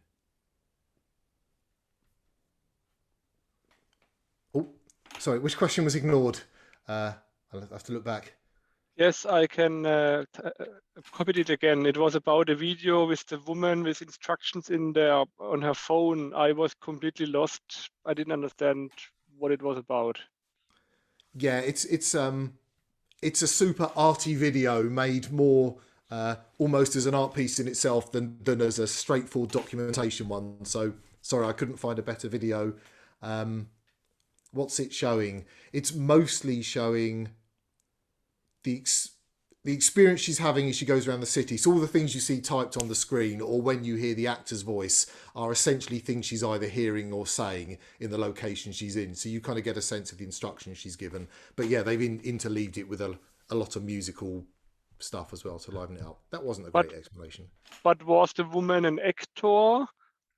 Oh, sorry. Which question was ignored? I'll have to look back. Yes, I can copy it again. It was about a video with the woman with instructions in there on her phone. I was completely lost. I didn't understand what it was about. Yeah, it's a super arty video made more almost as an art piece in itself than as a straightforward documentation one. So sorry, I couldn't find a better video. What's it showing? It's mostly showing the experience she's having as she goes around the city. So all the things you see typed on the screen or when you hear the actor's voice are essentially things she's either hearing or saying in the location she's in. So you kind of get a sense of the instructions she's given. But yeah, they've interleaved it with a lot of musical stuff as well to liven it up. That wasn't a great explanation. But was the woman an actor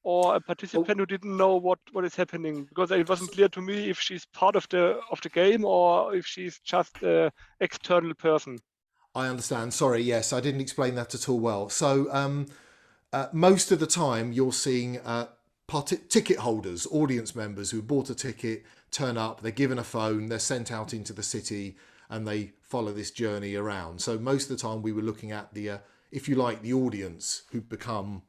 or a participant who didn't know what is happening? Because it wasn't clear to me if she's part of the game or if she's just an external person. I understand. Sorry, yes, I didn't explain that at all well. So most of the time you're seeing ticket holders, audience members who bought a ticket, turn up, they're given a phone, they're sent out into the city, and they follow this journey around. So most of the time we were looking at the, if you like, the audience who become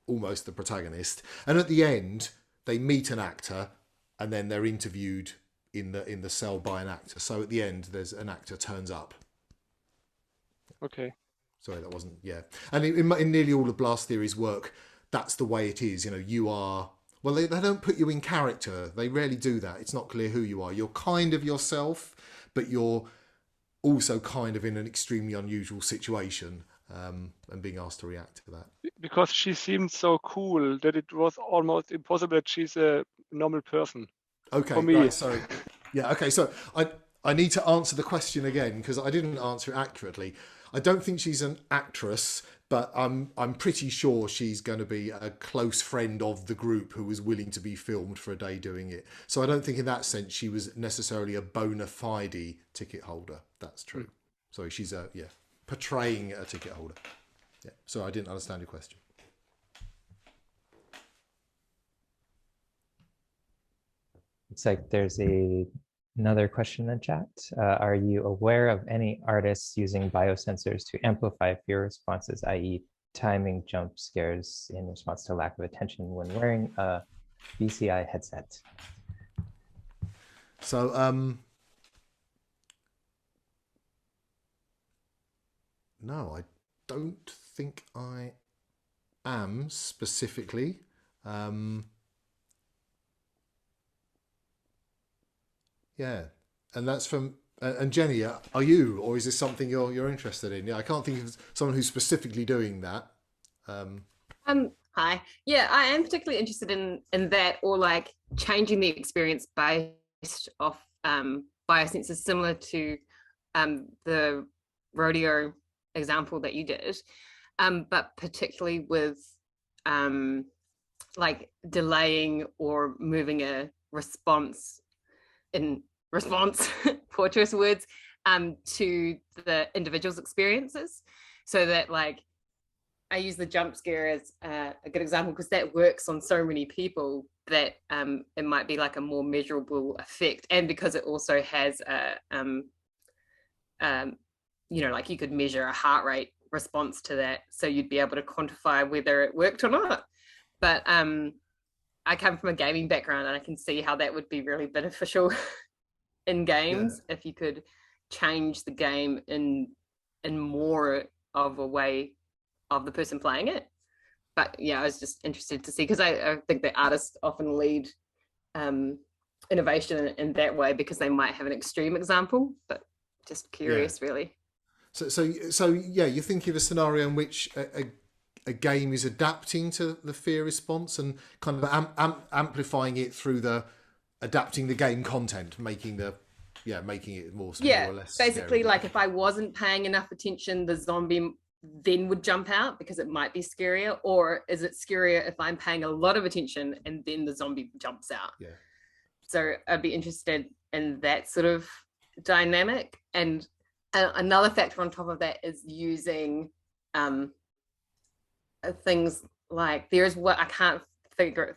almost the protagonist. And at the end, they meet an actor, and then they're interviewed in the cell by an actor. So at the end, there's an actor turns up. Okay. Sorry, that wasn't, yeah. And in nearly all of Blast Theory's work, that's the way it is. You know, you are, well, they don't put you in character. They rarely do that. It's not clear who you are. You're kind of yourself, but you're also kind of in an extremely unusual situation, and being asked to react to that. Because she seemed so cool that it was almost impossible that she's a normal person. Okay, for me. right, sorry. Yeah, okay, so I need to answer the question again because I didn't answer it accurately. I don't think she's an actress, but I'm pretty sure she's going to be a close friend of the group who was willing to be filmed for a day doing it. So I don't think in that sense she was necessarily a bona fide ticket holder. That's true. Sorry, she's portraying a ticket holder. Yeah, sorry, I didn't understand your question. Looks like there's another question in the chat. Are you aware of any artists using biosensors to amplify fear responses, i.e. timing jump scares in response to lack of attention when wearing a BCI headset? So, no, I don't think I am specifically. Yeah, and that's from and Jenny. Are you, or is this something you're interested in? Yeah, I can't think of someone who's specifically doing that. Hi. Yeah, I am particularly interested in that, or like changing the experience based off biosensors, similar to the rodeo example that you did, but particularly with like delaying or moving a response poor choice of words, to the individual's experiences, so that like I use the jump scare as a good example because that works on so many people that it might be like a more measurable effect, and because it also has you know, like you could measure a heart rate response to that, so you'd be able to quantify whether it worked or not. But I come from a gaming background, and I can see how that would be really beneficial in games, if you could change the game in more of a way of the person playing it. But yeah, I was just interested to see, because I think that artists often lead innovation in that way because they might have an extreme example, but just curious, really. So yeah, you're thinking of a scenario in which a game is adapting to the fear response and kind of amplifying it through adapting the game content, making it more or less basically scary. Like if I wasn't paying enough attention, the zombie then would jump out because it might be scarier, or is it scarier if I'm paying a lot of attention and then the zombie jumps out? So I'd be interested in that sort of dynamic. And another factor on top of that is using things like, there's what I can't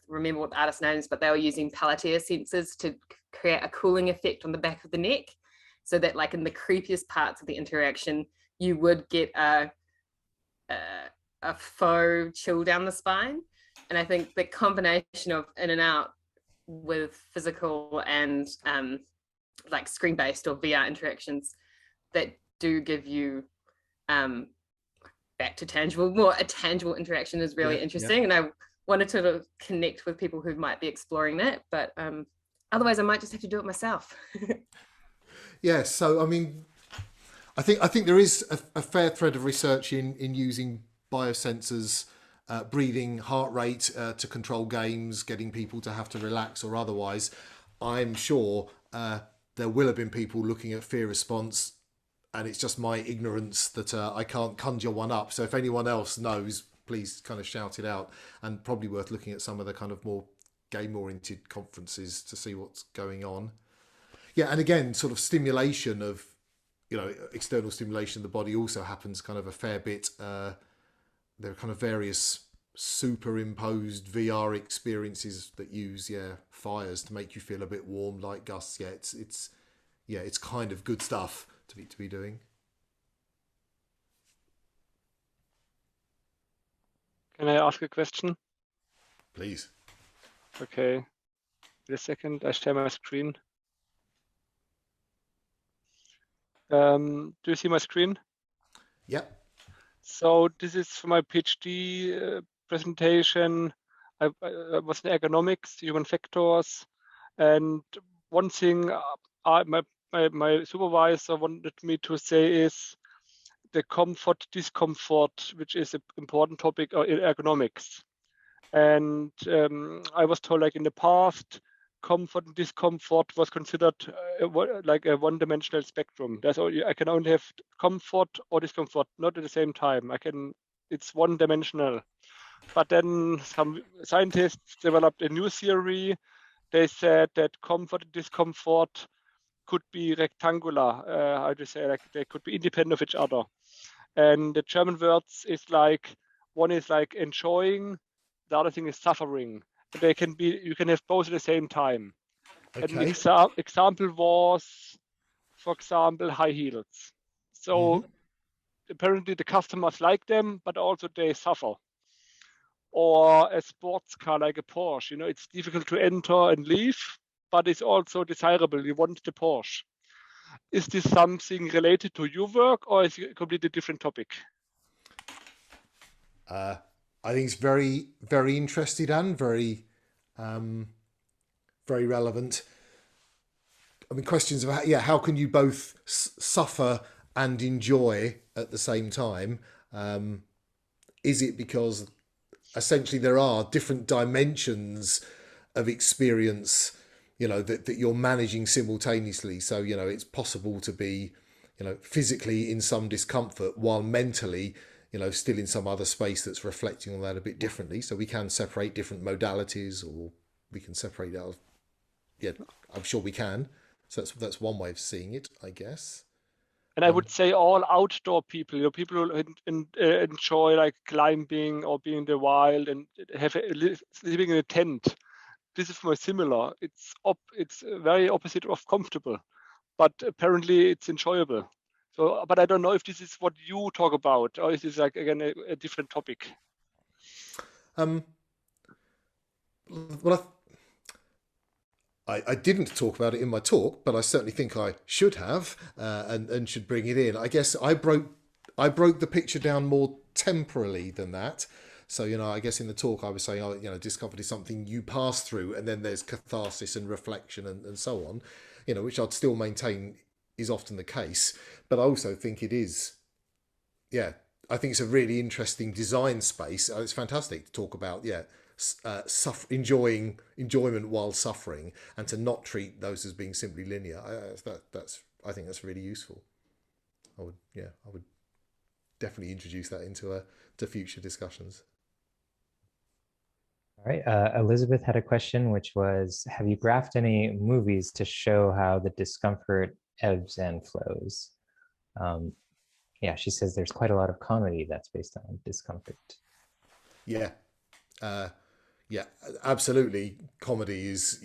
remember what the artist's name is, but they were using Peltier sensors to create a cooling effect on the back of the neck, so that like in the creepiest parts of the interaction you would get a faux chill down the spine. And I think the combination of in and out with physical and like screen-based or VR interactions that do give you back to a tangible interaction is really interesting. And I wanted to connect with people who might be exploring that, but otherwise I might just have to do it myself. So I mean, I think there is a fair thread of research in using biosensors, breathing, heart rate to control games, getting people to have to relax or otherwise. I'm sure there will have been people looking at fear response, and it's just my ignorance that I can't conjure one up. So if anyone else knows, please kind of shout it out, and probably worth looking at some of the kind of more game-oriented conferences to see what's going on. Yeah, and again, sort of stimulation of, external stimulation of the body also happens kind of a fair bit. There are kind of various superimposed VR experiences that use fires to make you feel a bit warm, like gusts. It's kind of good stuff to be doing. Can I ask a question? Please. Okay. Wait a second. I share my screen. Do you see my screen? Yep. So this is for my PhD presentation. I was in economics, human factors, and one thing my supervisor wanted me to say is the comfort discomfort, which is an important topic in economics. And I was told, like in the past, comfort and discomfort was considered like a one-dimensional spectrum. I can only have comfort or discomfort, not at the same time. It's one-dimensional. But then some scientists developed a new theory. They said that comfort and discomfort could be rectangular. How do you say? Like they could be independent of each other. And the German words is like, one is like enjoying, the other thing is suffering. You can have both at the same time. Okay. An example was, for example, high heels. So apparently the customers like them, but also they suffer. Or a sports car like a Porsche, it's difficult to enter and leave, but it's also desirable. You want the Porsche. Is this something related to your work, or is it a completely different topic? I think it's very, very interesting and very, very relevant. I mean, questions about how can you both suffer and enjoy at the same time? Is it because essentially there are different dimensions of experience, that you're managing simultaneously? So, it's possible to be, physically in some discomfort while mentally, still in some other space that's reflecting on that a bit differently. So we can separate different modalities, or we can separate out. Yeah, I'm sure we can. So that's one way of seeing it, I guess. And I would say all outdoor people, people who enjoy like climbing or being in the wild and living in a tent. This is more similar. It's very opposite of comfortable, but apparently it's enjoyable. So, but I don't know if this is what you talk about, or is this like again a different topic? Well, I didn't talk about it in my talk, but I certainly think I should have, and should bring it in. I guess I broke the picture down more temporally than that. So, I guess in the talk I was saying, discomfort is something you pass through, and then there's catharsis and reflection and so on, which I'd still maintain is often the case. But I also think it is, I think it's a really interesting design space. It's fantastic to talk about, enjoyment while suffering, and to not treat those as being simply linear. I think that's really useful. I would definitely introduce that into future discussions. All right, Elizabeth had a question, which was, have you graphed any movies to show how the discomfort ebbs and flows? She says there's quite a lot of comedy that's based on discomfort. Yeah, absolutely. Comedy is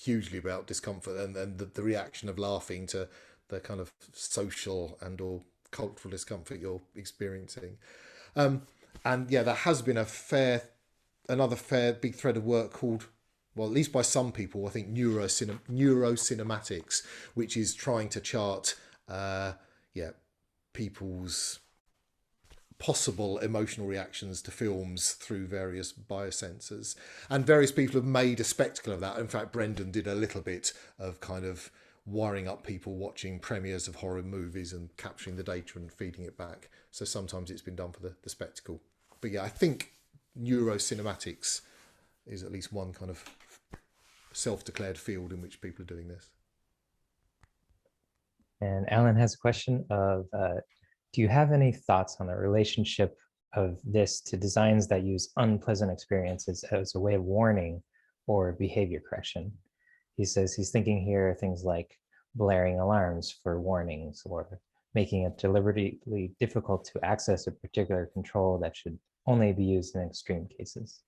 hugely about discomfort and the reaction of laughing to the kind of social and or cultural discomfort you're experiencing. And there has been another big thread of work called, well, at least by some people, I think neurocinematics, which is trying to chart people's possible emotional reactions to films through various biosensors. And various people have made a spectacle of that. In fact, Brendan did a little bit of kind of wiring up people watching premieres of horror movies and capturing the data and feeding it back. So sometimes it's been done for the spectacle. But I think neurocinematics is at least one kind of self-declared field in which people are doing this. And Alan has a question of, do you have any thoughts on the relationship of this to designs that use unpleasant experiences as a way of warning or behavior correction? He says he's thinking here things like blaring alarms for warnings, or making it deliberately difficult to access a particular control that should only be used in extreme cases?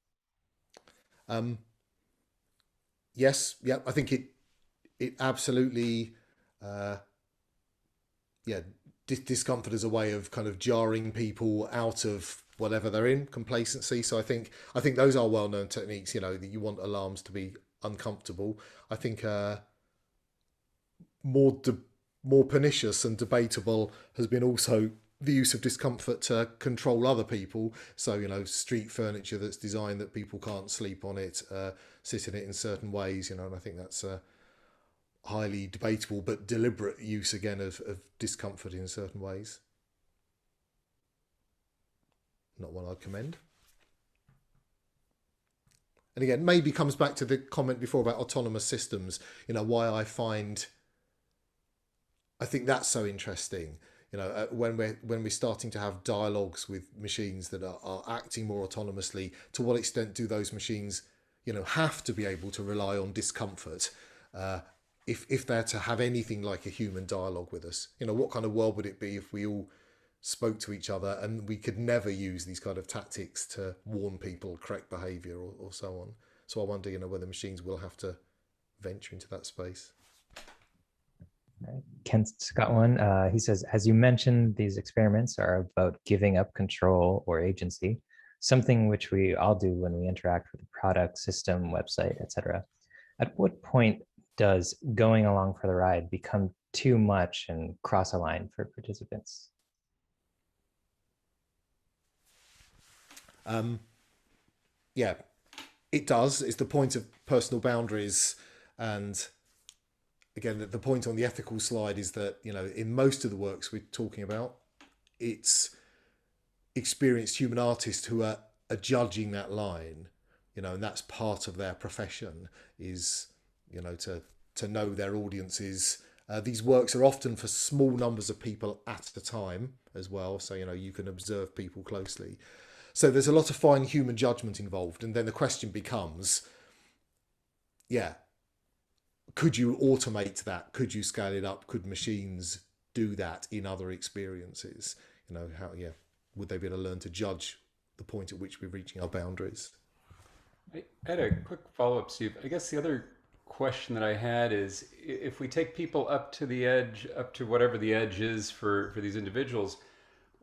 Yes, yeah, I think it absolutely, discomfort is a way of kind of jarring people out of whatever they're in, complacency. So I think those are well-known techniques. You know, that you want alarms to be uncomfortable. I think more pernicious and debatable has been also the use of discomfort to control other people. So, you know, street furniture that's designed that people can't sleep on it, sit in it in certain ways, you know, and I think that's a highly debatable but deliberate use again of discomfort in certain ways. Not one I'd commend. And again, maybe comes back to the comment before about autonomous systems, you know, why I think that's so interesting. You know, when we're starting to have dialogues with machines that are acting more autonomously, to what extent do those machines, you know, have to be able to rely on discomfort if they're to have anything like a human dialogue with us? You know, what kind of world would it be if we all spoke to each other and we could never use these kind of tactics to warn people, correct behaviour or so on? So I wonder, you know, whether machines will have to venture into that space. Kent's got one. He says, as you mentioned, these experiments are about giving up control or agency, something which we all do when we interact with a product, system, website, etc. At what point does going along for the ride become too much and cross a line for participants? Yeah, it does. It's the point of personal boundaries. And again, the point on the ethical slide is that, you know, in most of the works we're talking about, it's experienced human artists who are judging that line, you know, and that's part of their profession is, you know, to know their audiences. These works are often for small numbers of people at a time as well. So, you know, you can observe people closely. So there's a lot of fine human judgment involved. And then the question becomes, could you automate that? Could you scale it up? Could machines do that in other experiences? You know, would they be able to learn to judge the point at which we're reaching our boundaries? I had a quick follow-up, Steve. I guess the other question that I had is, if we take people up to the edge, up to whatever the edge is for these individuals,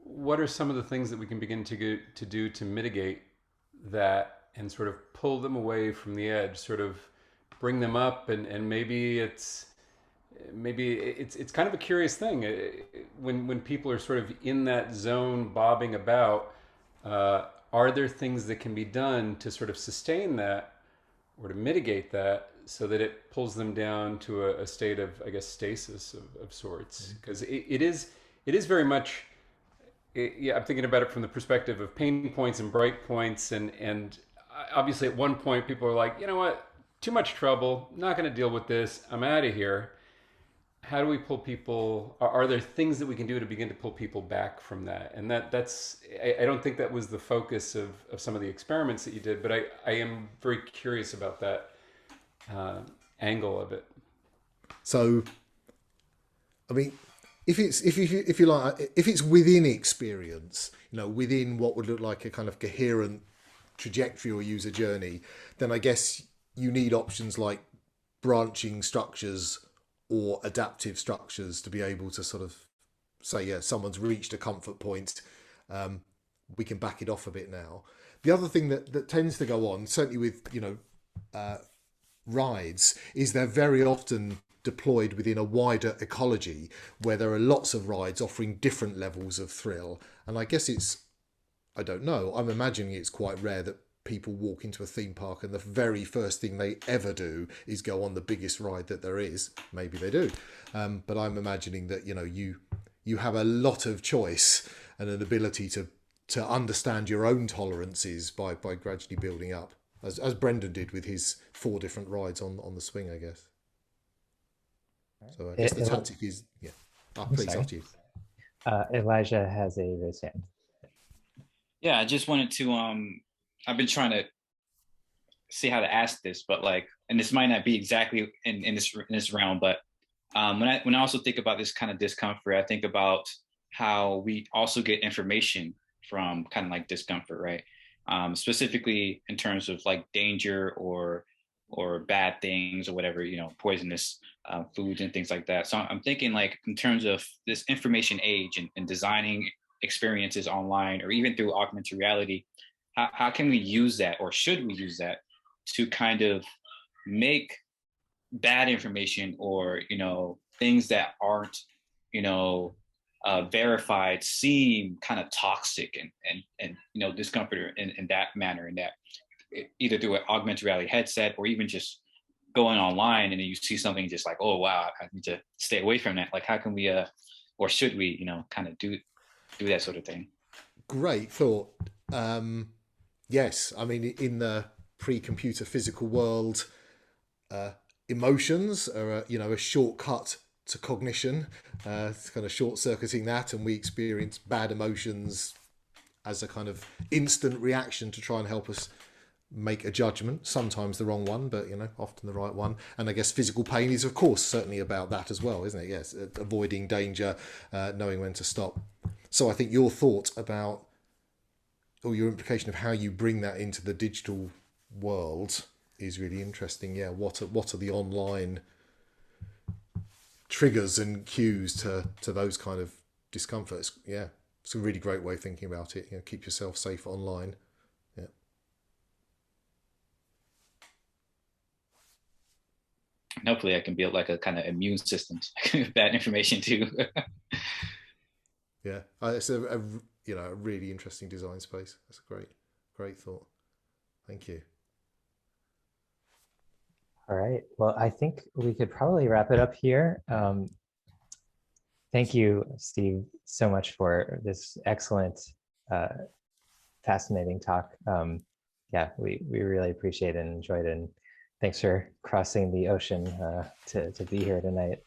what are some of the things that we can begin to do to mitigate that and sort of pull them away from the edge, sort of bring them up, and maybe it's kind of a curious thing when people are sort of in that zone bobbing about. Are there things that can be done to sort of sustain that or to mitigate that so that it pulls them down to a state of, I guess, stasis of sorts? Because it is very much, I'm thinking about it from the perspective of pain points and bright points, and obviously at one point people are like, you know what, too much trouble, not going to deal with this, I'm out of here. How do we pull people? Are there things that we can do to begin to pull people back from that? And that's I don't think that was the focus of some of the experiments that you did, but I am very curious about that angle of it. So, I mean, if you like, if it's within experience, you know, within what would look like a kind of coherent trajectory or user journey, then I guess you need options like branching structures or adaptive structures to be able to sort of say, yeah, someone's reached a comfort point, we can back it off a bit now. The other thing that tends to go on, certainly with, you know, rides, is they're very often deployed within a wider ecology where there are lots of rides offering different levels of thrill. And I guess I don't know, I'm imagining it's quite rare that people walk into a theme park and the very first thing they ever do is go on the biggest ride that there is. Maybe they do, but I'm imagining that, you know, you have a lot of choice and an ability to understand your own tolerances by gradually building up, as Brendan did with his 4 different rides on the swing, I guess. So I guess the tactic is, please, after you. Elijah has a raised hand. Yeah, I just wanted to I've been trying to see how to ask this, but like, and this might not be exactly in this realm, but when I also think about this kind of discomfort, I think about how we also get information from kind of like discomfort, right? Specifically in terms of like danger or bad things or whatever, you know, poisonous foods and things like that. So I'm thinking like in terms of this information age and designing experiences online or even through augmented reality, how can we use that, or should we use that to kind of make bad information, or, you know, things that aren't, you know, verified seem kind of toxic and you know, discomfort in that manner, in that either through an augmented reality headset or even just going online and then you see something just like, oh wow, I need to stay away from that. Like how can we or should we, you know, kind of do that sort of thing? Great thought. Yes, I mean, in the pre-computer physical world, emotions are you know, a shortcut to cognition. It's kind of short-circuiting that, and we experience bad emotions as a kind of instant reaction to try and help us make a judgment, sometimes the wrong one, but you know, often the right one. And I guess physical pain is of course certainly about that as well, isn't it? Yes, avoiding danger, knowing when to stop. So I think your thought about, or your implication of how you bring that into the digital world is really interesting. Yeah, what are the online triggers and cues to those kind of discomforts? Yeah, it's a really great way of thinking about it. You know, keep yourself safe online. Yeah. And hopefully I can build like a kind of immune system to bad information too. Yeah, it's a you know, a really interesting design space. That's a great thought. Thank you. All right. Well, I think we could probably wrap it up here. Thank you, Steve, so much for this excellent, fascinating talk. Yeah, we really appreciate it and enjoyed it. And thanks for crossing the ocean to be here tonight.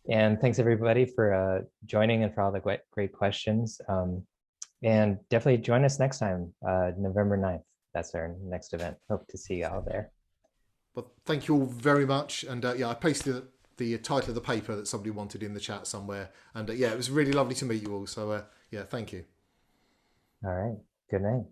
And thanks everybody for joining and for all the great questions. And definitely join us next time, November 9th. That's our next event. Hope to see you all there. But thank you all very much. And yeah, I pasted the title of the paper that somebody wanted in the chat somewhere. And yeah, it was really lovely to meet you all. So yeah, thank you. All right. Good night.